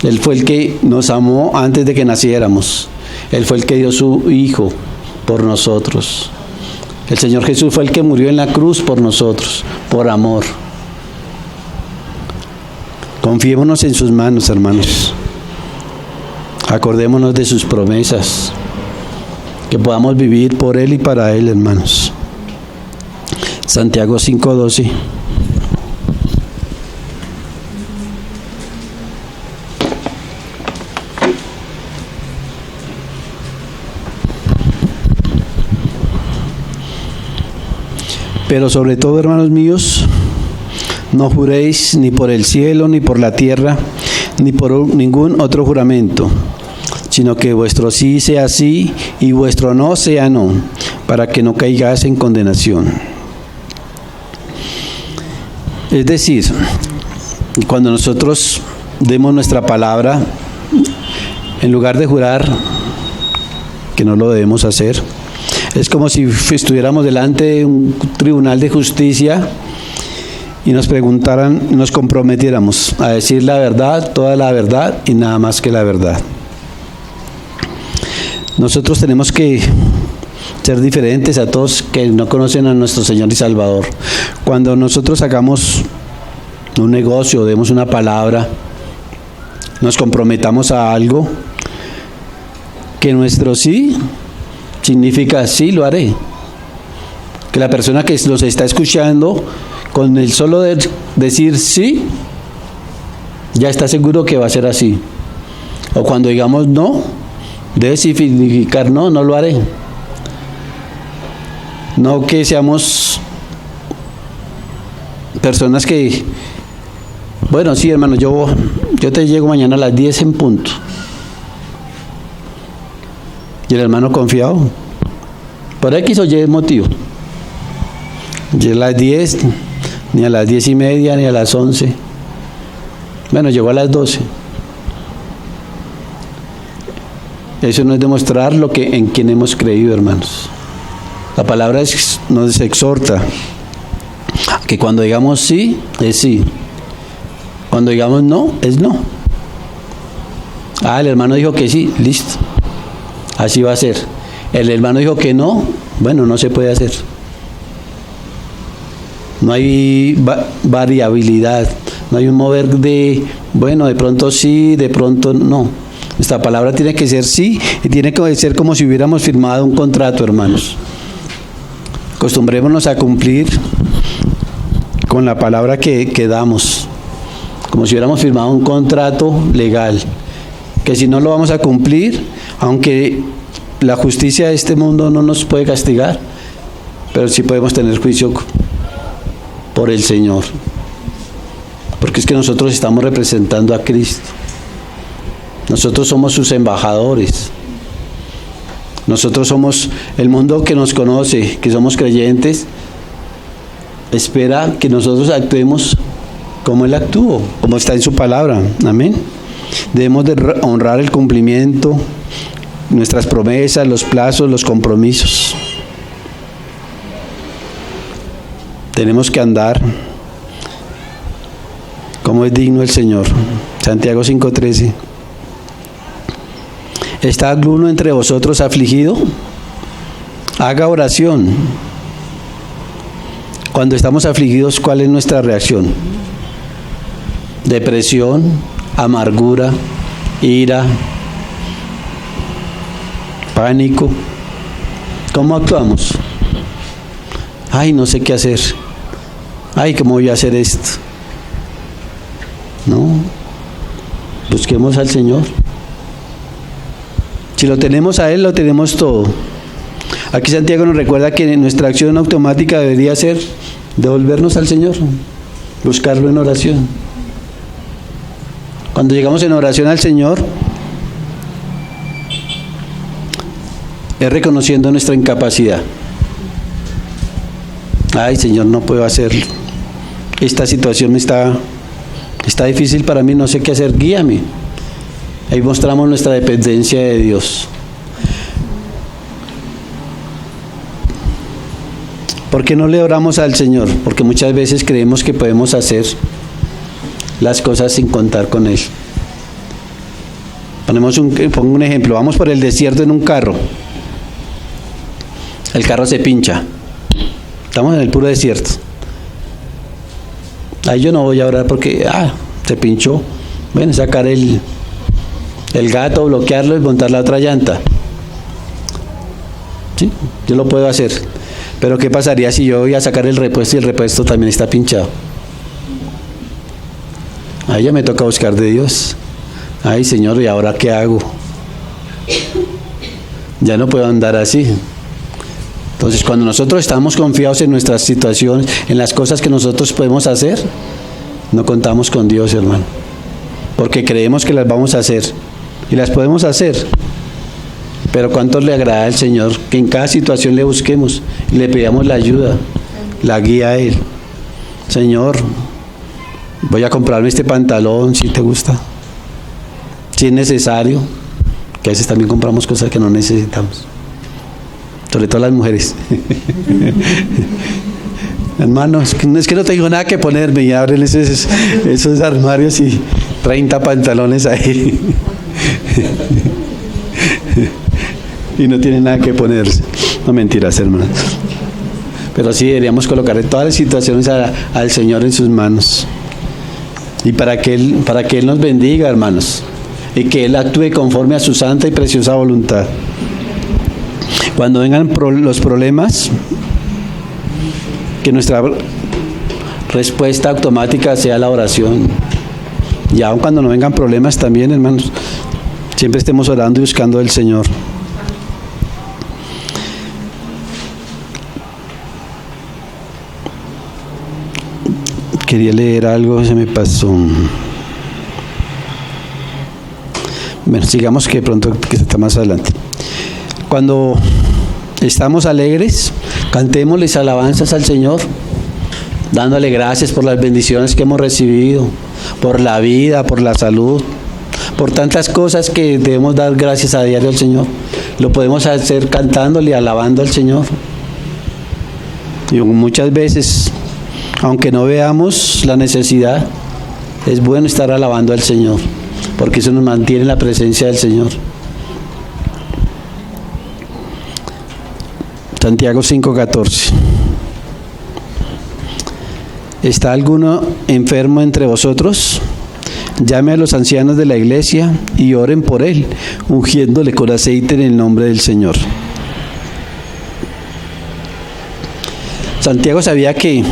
Él fue el que nos amó antes de que naciéramos. Él fue el que dio su Hijo por nosotros. El Señor Jesús fue el que murió en la cruz por nosotros, por amor. Confiémonos en sus manos, hermanos. Acordémonos de sus promesas, que podamos vivir por Él y para Él, hermanos. Santiago 5:12. Pero sobre todo, hermanos míos, no juréis ni por el cielo, ni por la tierra, ni por ningún otro juramento, sino que vuestro sí sea sí y vuestro no sea no, para que no caigáis en condenación. Es decir, cuando nosotros demos nuestra palabra, en lugar de jurar, que no lo debemos hacer, es como si estuviéramos delante de un tribunal de justicia y nos preguntaran, nos comprometiéramos a decir la verdad, toda la verdad y nada más que la verdad. Nosotros tenemos que ser diferentes a todos que no conocen a nuestro Señor y Salvador. Cuando nosotros hagamos un negocio, demos una palabra, nos comprometamos a algo, que nuestro sí significa sí lo haré. Que la persona que los está escuchando, con el solo decir sí, ya está seguro que va a ser así. O cuando digamos no, debe significar no, no lo haré. No que seamos personas que, bueno, sí, hermano, yo te llego mañana a las 10 en punto. Y el hermano confiado, por X o Y motivo. Llegó a las 10, ni a las 10:30, ni a las 11. Bueno, llegó a las 12. Eso no es demostrar en quien hemos creído, hermanos. La palabra nos exhorta que cuando digamos sí, es sí. Cuando digamos no, es no. El hermano dijo que sí, listo. Así va a ser. El hermano dijo que no, bueno, no se puede hacer. No hay variabilidad, no hay un mover de, bueno, de pronto sí, de pronto no. Esta palabra tiene que ser sí y tiene que ser como si hubiéramos firmado un contrato, hermanos. Acostumbrémonos a cumplir con la palabra que damos, como si hubiéramos firmado un contrato legal, que si no lo vamos a cumplir, aunque la justicia de este mundo no nos puede castigar, pero sí podemos tener juicio por el Señor, porque es que nosotros estamos representando a Cristo. Nosotros somos sus embajadores. Nosotros somos el mundo que nos conoce, que somos creyentes, espera que nosotros actuemos como Él actuó, como está en su palabra. Amén. Debemos de honrar el cumplimiento, nuestras promesas, los plazos, los compromisos. Tenemos que andar como es digno el Señor. Santiago 5:13. ¿Está alguno entre vosotros afligido? Haga oración. Cuando estamos afligidos, ¿cuál es nuestra reacción? Depresión, amargura, ira, pánico. ¿Cómo actuamos? No sé qué hacer. ¿Cómo voy a hacer esto? No. Busquemos al Señor. Si lo tenemos a Él, lo tenemos todo. Aquí Santiago nos recuerda que nuestra acción automática debería ser devolvernos al Señor, buscarlo en oración. Cuando llegamos en oración al Señor, es reconociendo nuestra incapacidad. Señor, no puedo hacerlo. Esta situación está difícil para mí, no sé qué hacer, guíame. Ahí mostramos nuestra dependencia de Dios. ¿Por qué no le oramos al Señor? Porque muchas veces creemos que podemos hacer las cosas sin contar con Él. Pongo un ejemplo. Vamos por el desierto en un carro. El carro se pincha. Estamos en el puro desierto. Ahí yo no voy a orar porque, se pinchó. Bueno, sacar el gato, bloquearlo y montar la otra llanta. Sí, yo lo puedo hacer. Pero ¿qué pasaría si yo voy a sacar el repuesto y el repuesto también está pinchado? Ahí ya me toca buscar de Dios. Señor, ¿y ahora qué hago? Ya no puedo andar así. Entonces, cuando nosotros estamos confiados en nuestras situaciones, en las cosas que nosotros podemos hacer, no contamos con Dios, hermano. Porque creemos que las vamos a hacer. Y las podemos hacer. Pero ¿cuánto le agrada al Señor que en cada situación le busquemos y le pidamos la ayuda, la guía a Él? Señor, voy a comprarme este pantalón, si te gusta, si es necesario, que a veces también compramos cosas que no necesitamos, sobre todo las mujeres. Hermano, es que no tengo nada que ponerme, y abren esos armarios y 30 pantalones ahí. Y no tiene nada que ponerse. No, mentiras, hermanos. Pero sí deberíamos colocar en todas las situaciones al Señor en sus manos. Y para que Él nos bendiga, hermanos. Y que Él actúe conforme a su santa y preciosa voluntad. Cuando vengan los problemas, que nuestra respuesta automática sea la oración. Y aun cuando no vengan problemas también, hermanos, siempre estemos orando y buscando al Señor. Quería leer algo, se me pasó. Bueno, sigamos que pronto que está más adelante. Cuando estamos alegres, cantémosles alabanzas al Señor, dándole gracias por las bendiciones que hemos recibido, por la vida, por la salud, por tantas cosas que debemos dar gracias a diario al Señor. Lo podemos hacer cantándole y alabando al Señor. Y muchas veces, aunque no veamos la necesidad, es bueno estar alabando al Señor, porque eso nos mantiene en la presencia del Señor. Santiago 5:14. ¿Está alguno enfermo entre vosotros? Llame a los ancianos de la iglesia y oren por él, ungiéndole con aceite en el nombre del Señor. Santiago sabía que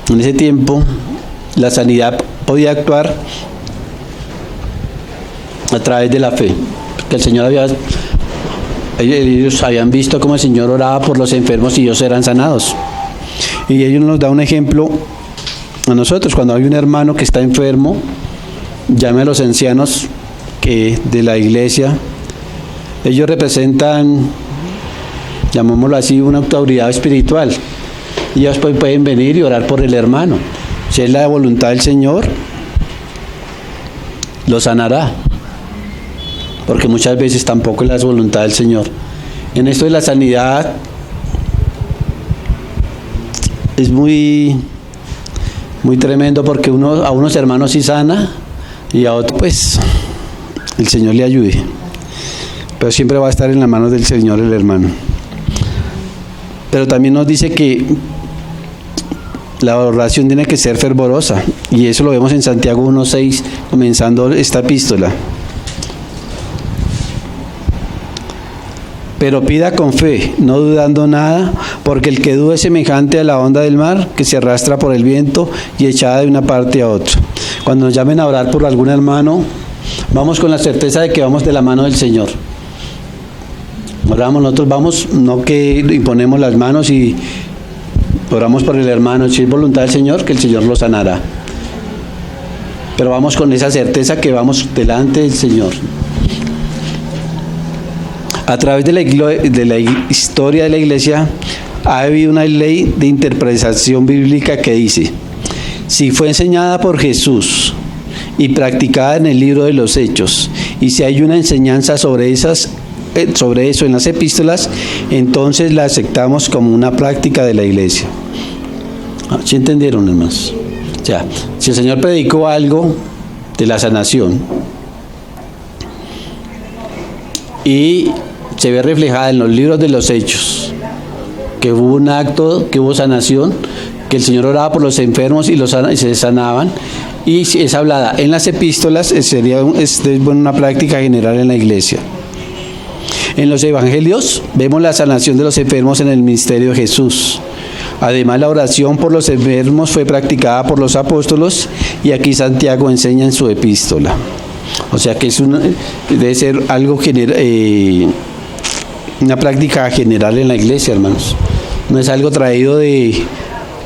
en ese tiempo la sanidad podía actuar a través de la fe, que el Señor ellos habían visto cómo el Señor oraba por los enfermos y ellos eran sanados. Y ellos nos da un ejemplo a nosotros: cuando hay un hermano que está enfermo, llame a los ancianos de la iglesia. Ellos representan, llamémoslo así, una autoridad espiritual. Y ellos pueden venir y orar por el hermano. Si es la voluntad del Señor, lo sanará, porque muchas veces tampoco es la voluntad del Señor. En esto de la sanidad es muy tremendo, porque a unos hermanos sí sana y a otros pues el Señor le ayude, pero siempre va a estar en las manos del Señor el hermano. Pero también nos dice que la oración tiene que ser fervorosa, y eso lo vemos en Santiago 1:6, comenzando esta epístola. Pero pida con fe, no dudando nada, porque el que duda es semejante a la onda del mar, que se arrastra por el viento y echada de una parte a otra. Cuando nos llamen a orar por algún hermano, vamos con la certeza de que vamos de la mano del Señor. Oramos, nosotros vamos, no que imponemos las manos y oramos por el hermano. Si es voluntad del Señor, que el Señor lo sanará. Pero vamos con esa certeza que vamos delante del Señor. A través de la historia de la iglesia ha habido una ley de interpretación bíblica que dice: si fue enseñada por Jesús y practicada en el libro de los Hechos, y si hay una enseñanza sobre eso en las epístolas, entonces la aceptamos como una práctica de la iglesia. ¿Sí entendieron, hermanos? O sea, si el Señor predicó algo de la sanación y se ve reflejada en los libros de los Hechos, que hubo un acto, que hubo sanación, que el Señor oraba por los enfermos y se sanaban, y es hablada en las epístolas, es una práctica general en la iglesia. En los evangelios vemos la sanación de los enfermos en el ministerio de Jesús. Además, la oración por los enfermos fue practicada por los apóstoles, y aquí Santiago enseña en su epístola. O sea que debe ser algo una práctica general en la iglesia, hermanos. No es algo traído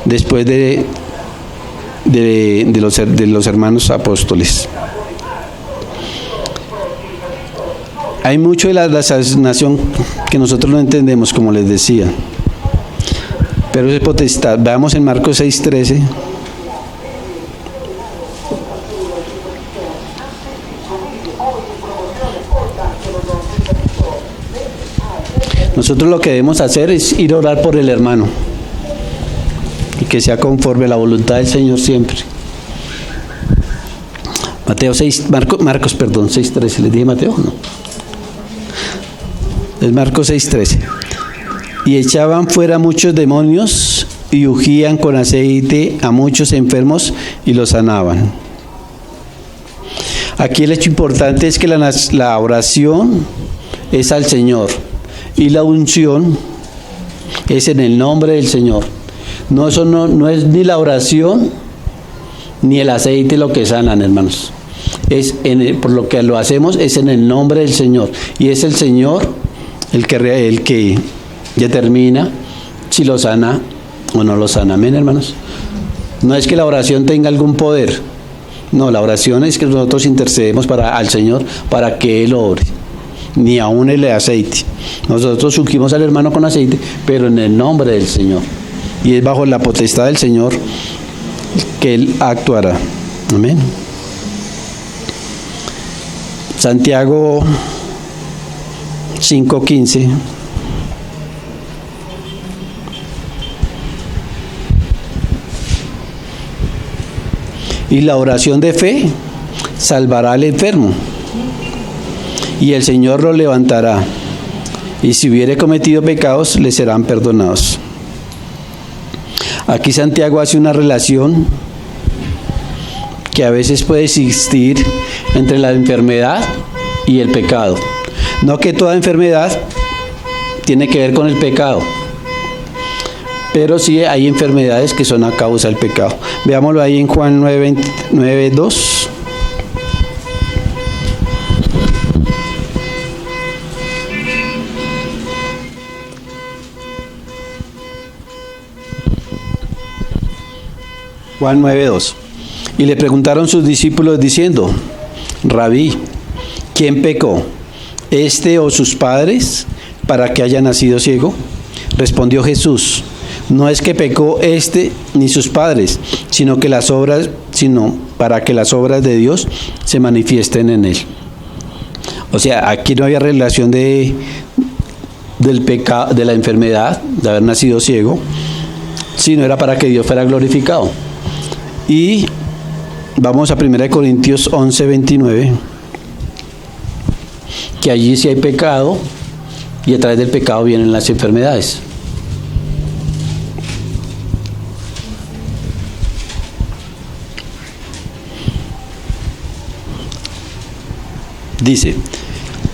después de los hermanos apóstoles. Hay mucho de la sanación que nosotros no entendemos, como les decía, pero es potestad. Veamos en Marcos 6:13. Nosotros lo que debemos hacer es ir a orar por el hermano, y que sea conforme a la voluntad del Señor siempre. Marcos 6:13. ¿Les dije Mateo? No. Es Marcos 6:13. Y echaban fuera muchos demonios y ungían con aceite a muchos enfermos y los sanaban. Aquí el hecho importante es que la oración es al Señor y la unción es en el nombre del Señor. No es ni la oración ni el aceite lo que sanan, hermanos. por lo que lo hacemos es en el nombre del Señor. Y es el Señor el que determina si lo sana o no lo sana. Amén, hermanos. No es que la oración tenga algún poder. No, la oración es que nosotros intercedemos al Señor para que Él obre. Ni aún el aceite. Nosotros ungimos al hermano con aceite, pero en el nombre del Señor. Y es bajo la potestad del Señor que Él actuará. Amén. Santiago 5:15. Y la oración de fe salvará al enfermo, y el Señor lo levantará, y si hubiere cometido pecados, le serán perdonados. Aquí Santiago hace una relación que a veces puede existir entre la enfermedad y el pecado. No que toda enfermedad tiene que ver con el pecado, pero sí hay enfermedades que son a causa del pecado. Veámoslo ahí en Juan 9:2. Juan 9:2. Y le preguntaron sus discípulos diciendo: Rabí, ¿quién pecó, este o sus padres, para que haya nacido ciego? Respondió Jesús: no es que pecó este ni sus padres, sino para que las obras de Dios se manifiesten en él. O sea, aquí no había relación del pecado, de la enfermedad, de haber nacido ciego, sino era para que Dios fuera glorificado. Y vamos a 1 Corintios 11:29, que allí sí hay pecado, y a través del pecado vienen las enfermedades. Dice: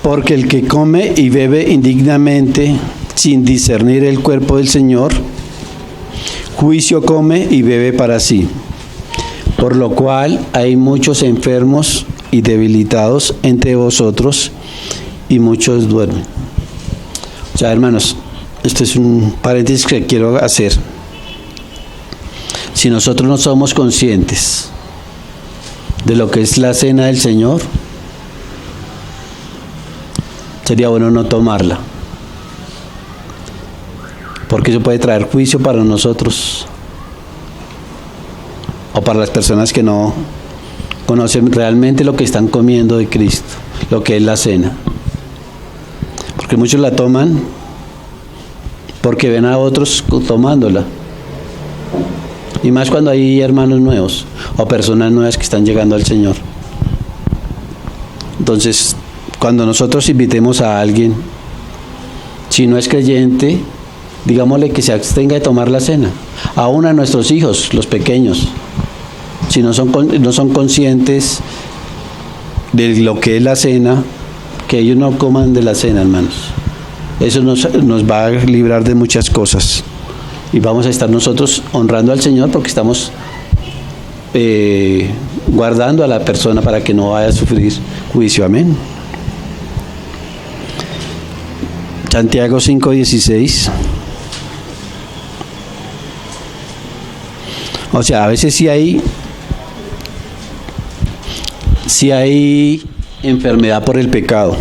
porque el que come y bebe indignamente, sin discernir el cuerpo del Señor, juicio come y bebe para sí. Por lo cual hay muchos enfermos y debilitados entre vosotros, y muchos duermen. O sea, hermanos, este es un paréntesis que quiero hacer. Si nosotros no somos conscientes de lo que es la cena del Señor, sería bueno no tomarla, porque eso puede traer juicio para nosotros o para las personas que no conocen realmente lo que están comiendo de Cristo, lo que es la cena. Porque muchos la toman porque ven a otros tomándola, y más cuando hay hermanos nuevos o personas nuevas que están llegando al Señor. Entonces, cuando nosotros invitemos a alguien, si no es creyente, digámosle que se abstenga de tomar la cena. Aún a nuestros hijos, los pequeños, si no son conscientes de lo que es la cena, que ellos no coman de la cena, hermanos. Eso nos va a librar de muchas cosas. Y vamos a estar nosotros honrando al Señor, porque estamos guardando a la persona para que no vaya a sufrir juicio. Amén. Santiago 5:16. O sea, a veces sí hay enfermedad por el pecado,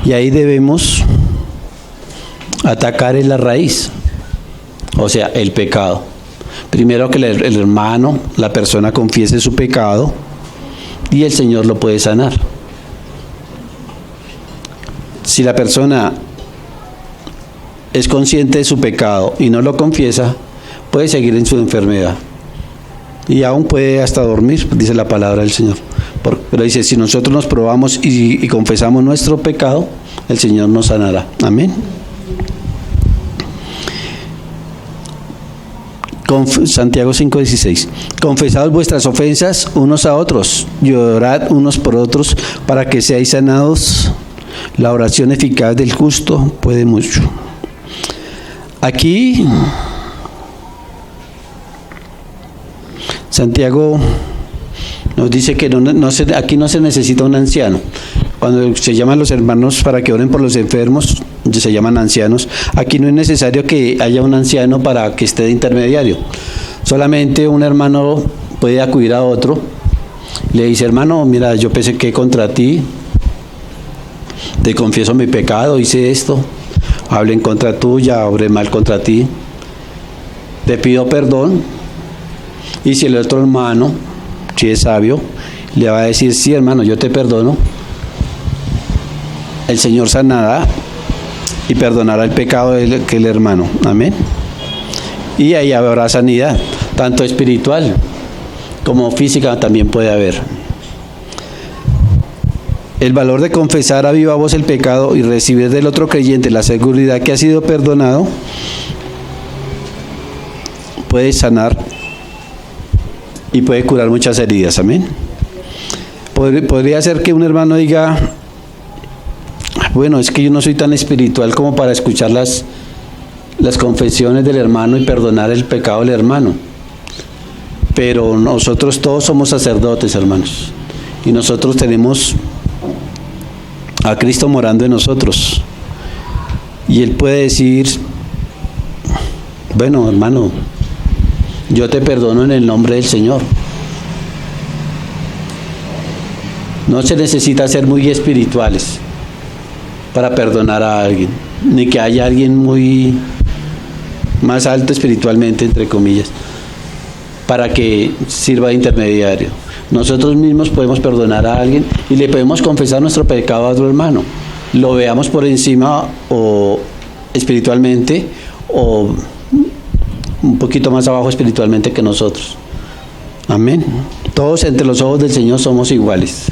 y ahí debemos atacar en la raíz, o sea, el pecado. Primero que el hermano, la persona confiese su pecado, y el Señor lo puede sanar. Si la persona es consciente de su pecado y no lo confiesa, puede seguir en su enfermedad, y aún puede hasta dormir, dice la palabra del Señor. Pero dice, si nosotros nos probamos y confesamos nuestro pecado, el Señor nos sanará. Amén. Santiago 5:16. Confesad vuestras ofensas unos a otros, y orad unos por otros para que seáis sanados. La oración eficaz del justo puede mucho. Aquí Santiago Nos dice que aquí no se necesita un anciano. Cuando se llaman los hermanos para que oren por los enfermos, se llaman ancianos. Aquí no es necesario que haya un anciano para que esté de intermediario. Solamente un hermano puede acudir a otro. Le dice, hermano, mira, yo pequé contra ti, te confieso mi pecado, hice esto, hablé en contra tuya, obré mal contra ti, te pido perdón. Y si el otro hermano, si es sabio, le va a decir, sí, hermano, yo te perdono, el Señor sanará y perdonará el pecado de aquel hermano. Amén. Y ahí habrá sanidad, tanto espiritual como física también puede haber. El valor de confesar a viva voz el pecado y recibir del otro creyente la seguridad que ha sido perdonado puede sanar y puede curar muchas heridas. Amén. Podría ser que un hermano diga, bueno, es que yo no soy tan espiritual como para escuchar las confesiones del hermano y perdonar el pecado del hermano. Pero nosotros todos somos sacerdotes, hermanos, y nosotros tenemos a Cristo morando en nosotros, y Él puede decir, bueno, hermano, yo te perdono en el nombre del Señor. No se necesita ser muy espirituales para perdonar a alguien, ni que haya alguien muy más alto espiritualmente, entre comillas, para que sirva de intermediario. Nosotros mismos podemos perdonar a alguien y le podemos confesar nuestro pecado a otro hermano. Lo veamos por encima o espiritualmente o un poquito más abajo espiritualmente que nosotros. Amén. Todos entre los ojos del Señor somos iguales.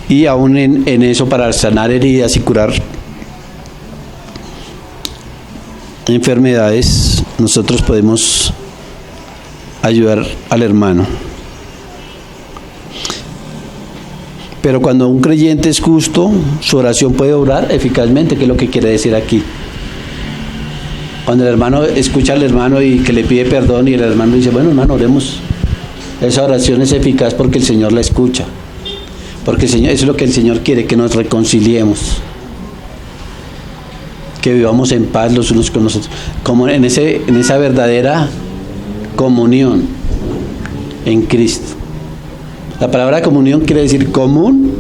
Y aún en eso, para sanar heridas y curar enfermedades, nosotros podemos ayudar al hermano. Pero cuando un creyente es justo, su oración puede obrar eficazmente, que es lo que quiere decir aquí. Cuando el hermano escucha al hermano y que le pide perdón y el hermano dice, bueno, hermano, oremos. Esa oración es eficaz porque el Señor la escucha. Porque el Señor, eso es lo que el Señor quiere, que nos reconciliemos, que vivamos en paz los unos con los otros, como en esa verdadera comunión en Cristo. La palabra comunión quiere decir común,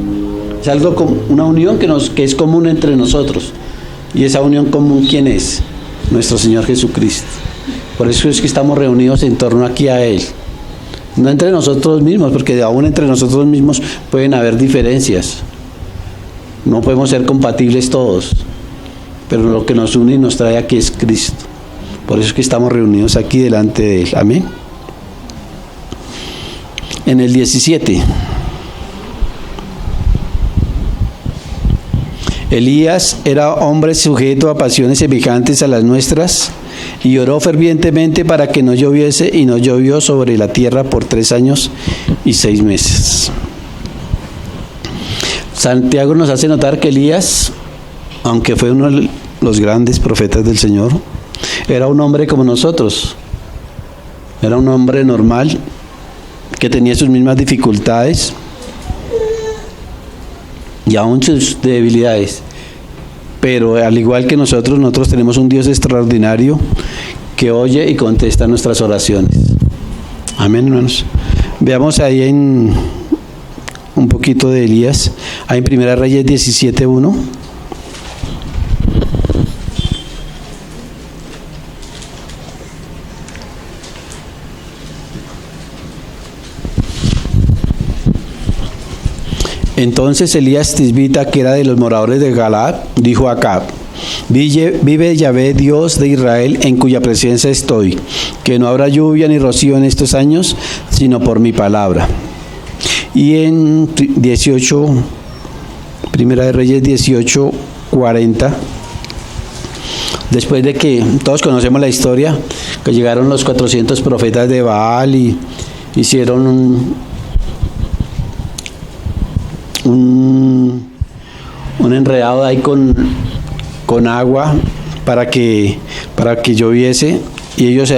es algo como una unión que es común entre nosotros. Y esa unión común, ¿quién es? Nuestro Señor Jesucristo. Por eso es que estamos reunidos en torno aquí a Él. No entre nosotros mismos, porque aún entre nosotros mismos pueden haber diferencias. No podemos ser compatibles todos, pero lo que nos une y nos trae aquí es Cristo. Por eso es que estamos reunidos aquí delante de Él. Amén. En el 17. Elías era hombre sujeto a pasiones semejantes a las nuestras, y oró fervientemente para que no lloviese, y no llovió sobre la tierra por 3 años y 6 meses. Santiago nos hace notar que Elías, aunque fue uno de los grandes profetas del Señor, era un hombre como nosotros. Era un hombre normal, que tenía sus mismas dificultades y aún sus debilidades. Pero al igual que nosotros tenemos un Dios extraordinario que oye y contesta nuestras oraciones. Amén, hermanos. Veamos ahí en un poquito de Elías, ahí en 1 Reyes 17:1. Entonces Elías Tisbita, que era de los moradores de Galaad, dijo a Acab: vive Yahvé, Dios de Israel, en cuya presencia estoy, que no habrá lluvia ni rocío en estos años, sino por mi palabra. Y en 18, Primera de Reyes 18:40, después de que todos conocemos la historia, que llegaron los 400 profetas de Baal y hicieron un enredado ahí con agua para que lloviese, y ellos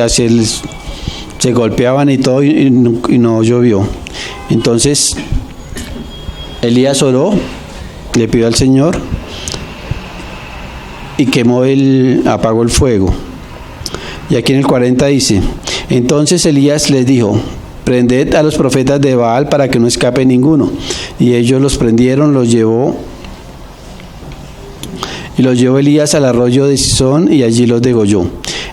se golpeaban y todo y no llovió. Entonces Elías oró, le pidió al Señor y apagó el fuego. Y aquí en el 40 dice: entonces Elías les dijo: prended a los profetas de Baal para que no escape ninguno. Y ellos los prendieron, los llevó Elías al arroyo de Cisón y allí los degolló.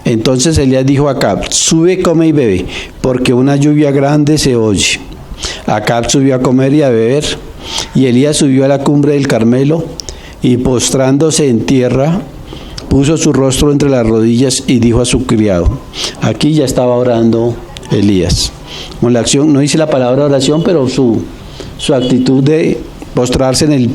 Entonces Elías dijo a Acab: sube, come y bebe, porque una lluvia grande se oye. Acab subió a comer y a beber, y Elías subió a la cumbre del Carmelo, y postrándose en tierra, puso su rostro entre las rodillas y dijo a su criado. Aquí ya estaba orando Elías. Con la acción, no dice la palabra oración, pero su actitud de postrarse en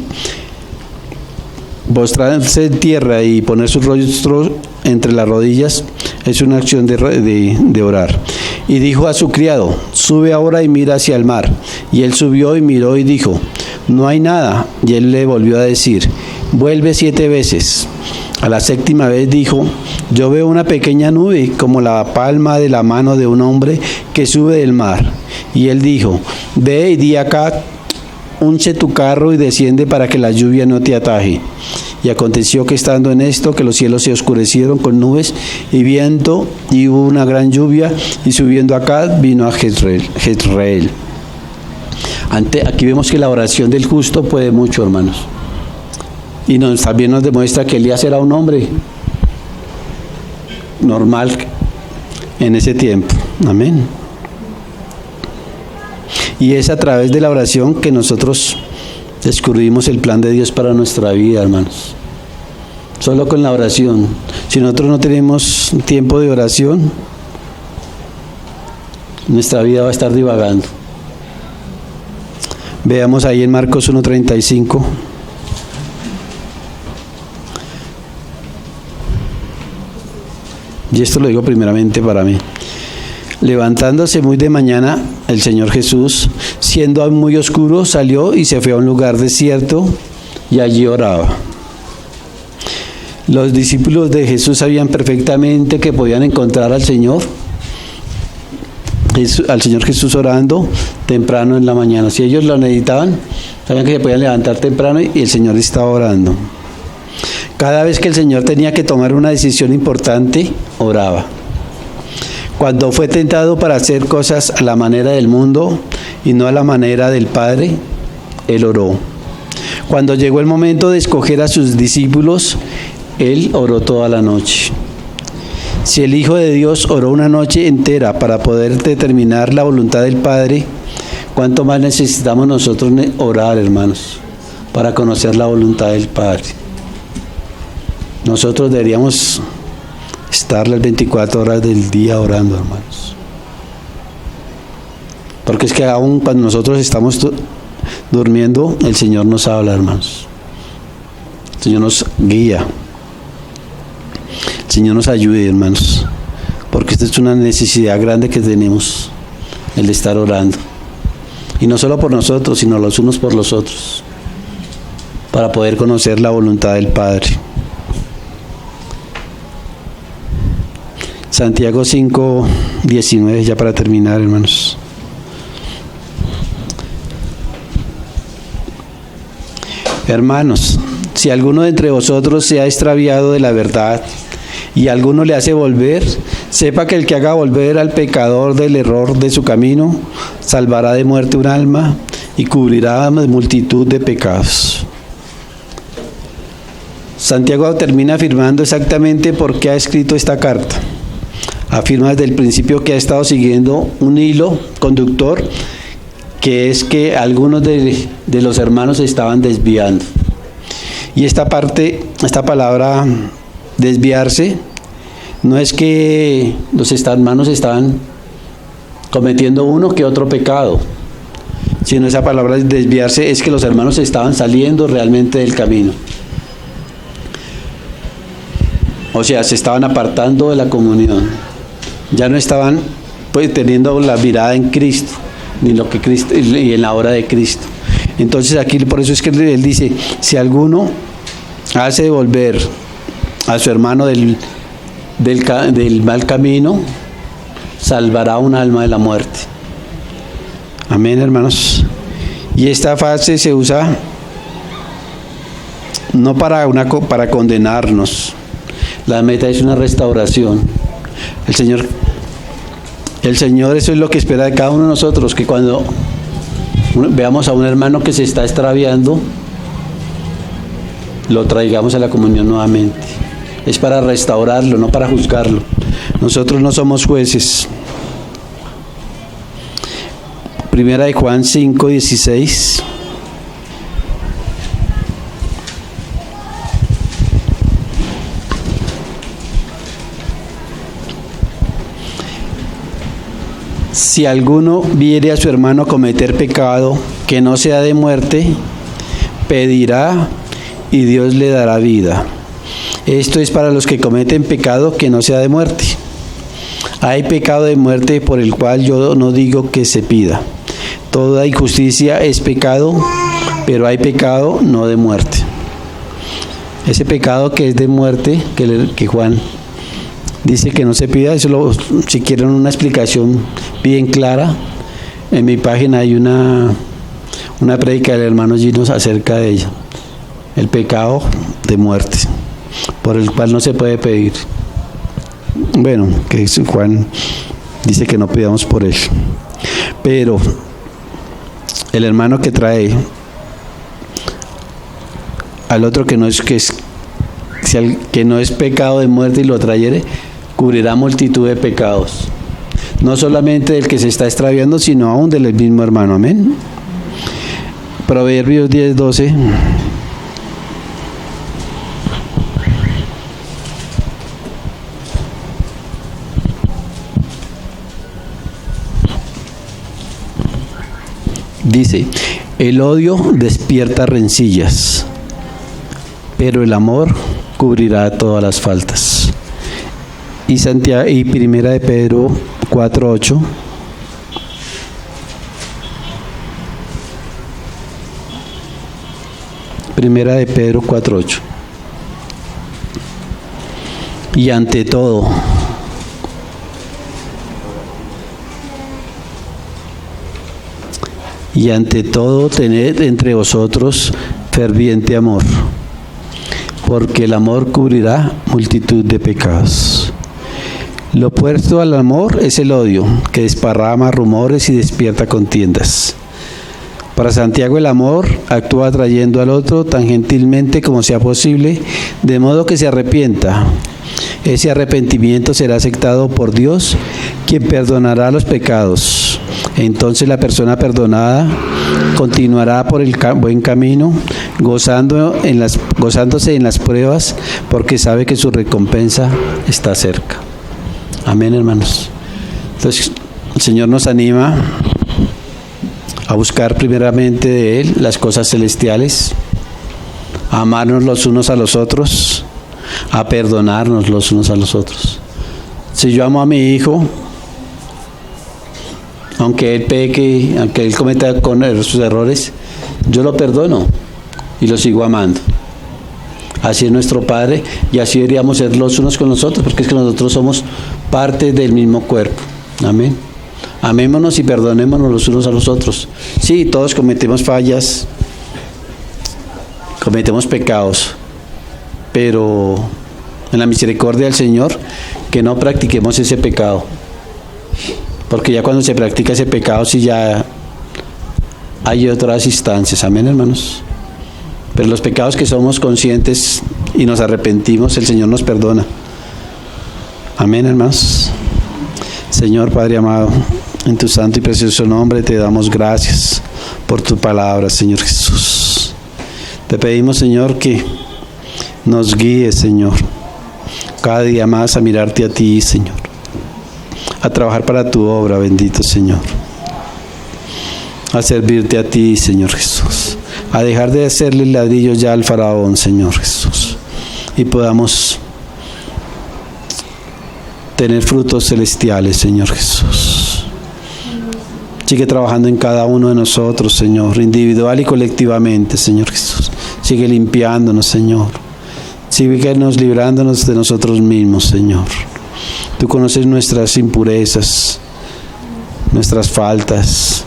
tierra y poner su rostro entre las rodillas es una acción de orar. Y dijo a su criado: sube ahora y mira hacia el mar. Y él subió y miró y dijo: no hay nada. Y él le volvió a decir: vuelve 7 veces. A la 7ª vez dijo: yo veo una pequeña nube como la palma de la mano de un hombre que sube del mar. Y él dijo: ve y di acá, unce tu carro y desciende para que la lluvia no te ataje. Y aconteció que estando en esto, que los cielos se oscurecieron con nubes y viento, y hubo una gran lluvia, y subiendo acá vino a Jezreel. Aquí vemos que la oración del justo puede mucho, hermanos. Y también nos demuestra que Elías era un hombre normal en ese tiempo. Amén. Y es a través de la oración que nosotros descubrimos el plan de Dios para nuestra vida, hermanos. Solo con la oración. Si nosotros no tenemos tiempo de oración, nuestra vida va a estar divagando. Veamos ahí en Marcos 1:35. Y esto lo digo primeramente para mí. Levantándose muy de mañana, el Señor Jesús, siendo aún muy oscuro, salió y se fue a un lugar desierto y allí oraba. Los discípulos de Jesús sabían perfectamente que podían encontrar al Señor Jesús orando temprano en la mañana. Si ellos lo necesitaban, sabían que se podían levantar temprano y el Señor estaba orando. Cada vez que el Señor tenía que tomar una decisión importante, oraba. Cuando fue tentado para hacer cosas a la manera del mundo y no a la manera del Padre, Él oró. Cuando llegó el momento de escoger a sus discípulos, Él oró toda la noche. Si el Hijo de Dios oró una noche entera para poder determinar la voluntad del Padre, ¿cuánto más necesitamos nosotros orar, hermanos, para conocer la voluntad del Padre? Nosotros deberíamos estar las 24 horas del día orando, hermanos. Porque es que aún cuando nosotros estamos durmiendo, el Señor nos habla, hermanos. El Señor nos guía. El Señor nos ayude, hermanos. Porque esta es una necesidad grande que tenemos, el de estar orando. Y no solo por nosotros, sino los unos por los otros, para poder conocer la voluntad del Padre. Santiago 5:19, ya para terminar, hermanos. Hermanos, si alguno de entre vosotros se ha extraviado de la verdad y alguno le hace volver, sepa que el que haga volver al pecador del error de su camino, salvará de muerte un alma y cubrirá multitud de pecados. Santiago termina afirmando exactamente por qué ha escrito esta carta. Afirma desde el principio que ha estado siguiendo un hilo conductor, que es que algunos de los hermanos se estaban desviando. Y esta palabra desviarse, no es que los hermanos estaban cometiendo uno que otro pecado, sino esa palabra desviarse es que los hermanos estaban saliendo realmente del camino. O sea, se estaban apartando de la comunión. Ya no estaban teniendo la mirada en Cristo, ni lo que Cristo y en la obra de Cristo. Entonces aquí por eso es que él dice: si alguno hace volver a su hermano del mal camino, salvará un alma de la muerte. Amén, hermanos. Y esta frase se usa no para condenarnos. La meta es una restauración. El Señor, eso es lo que espera de cada uno de nosotros, que cuando veamos a un hermano que se está extraviando, lo traigamos a la comunión nuevamente. Es para restaurarlo, no para juzgarlo. Nosotros no somos jueces. Primera de Juan 5:16. Si alguno viere a su hermano cometer pecado que no sea de muerte, pedirá y Dios le dará vida. Esto es para los que cometen pecado que no sea de muerte. Hay pecado de muerte por el cual yo no digo que se pida. Toda injusticia es pecado, pero hay pecado no de muerte. Ese pecado que es de muerte, que Juan dice que no se pida, si quieren una explicación bien clara, en mi página hay una prédica del hermano Ginos acerca de ella. El pecado de muerte, por el cual no se puede pedir. Bueno, que Juan dice que no pidamos por él. Pero el hermano que trae al otro que no es pecado de muerte y lo trayere, cubrirá multitud de pecados. No solamente del que se está extraviando, sino aún del mismo hermano. Amén. Proverbios 10:12. Dice: el odio despierta rencillas, pero el amor cubrirá todas las faltas. Y Primera de Pedro 4:8. Primera de Pedro 4:8. Y ante todo, tened entre vosotros ferviente amor, porque el amor cubrirá multitud de pecados. Lo opuesto al amor es el odio, que desparrama rumores y despierta contiendas. Para Santiago, el amor actúa atrayendo al otro tan gentilmente como sea posible, de modo que se arrepienta. Ese arrepentimiento será aceptado por Dios, quien perdonará los pecados. Entonces la persona perdonada continuará por el buen camino, gozándose en las pruebas, porque sabe que su recompensa está cerca. Amén, hermanos. Entonces, el Señor nos anima a buscar primeramente de Él las cosas celestiales, a amarnos los unos a los otros, a perdonarnos los unos a los otros. Si yo amo a mi hijo, aunque él peque, aunque él cometa sus errores, yo lo perdono y lo sigo amando. Así es nuestro Padre, y así deberíamos ser los unos con los otros, porque es que nosotros somos parte del mismo cuerpo. Amén. Amémonos y perdonémonos los unos a los otros. Sí, todos cometemos fallas, cometemos pecados, pero en la misericordia del Señor, que no practiquemos ese pecado. Porque ya cuando se practica ese pecado, sí ya hay otras instancias. Amén, hermanos. Pero los pecados que somos conscientes y nos arrepentimos, el Señor nos perdona. Amén, hermanos. Señor Padre amado, en tu santo y precioso nombre te damos gracias por tu palabra, Señor Jesús. Te pedimos, Señor, que nos guíes, Señor, cada día más a mirarte a ti, Señor, a trabajar para tu obra, bendito Señor, a servirte a ti, Señor Jesús, a dejar de hacerle ladrillos ya al faraón, Señor Jesús, y podamos tener frutos celestiales, Señor Jesús. Sigue trabajando en cada uno de nosotros, Señor, individual y colectivamente, Señor Jesús. Sigue limpiándonos, Señor. Sigue librándonos de nosotros mismos, Señor. Tú conoces nuestras impurezas, nuestras faltas,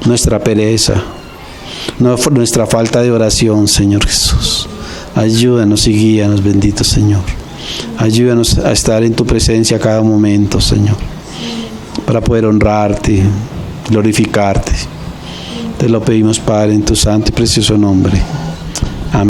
nuestra pereza, nuestra falta de oración, Señor Jesús. Ayúdanos y guíanos, bendito Señor. Ayúdanos a estar en tu presencia a cada momento, Señor, para poder honrarte, glorificarte. Te lo pedimos, Padre, en tu santo y precioso nombre.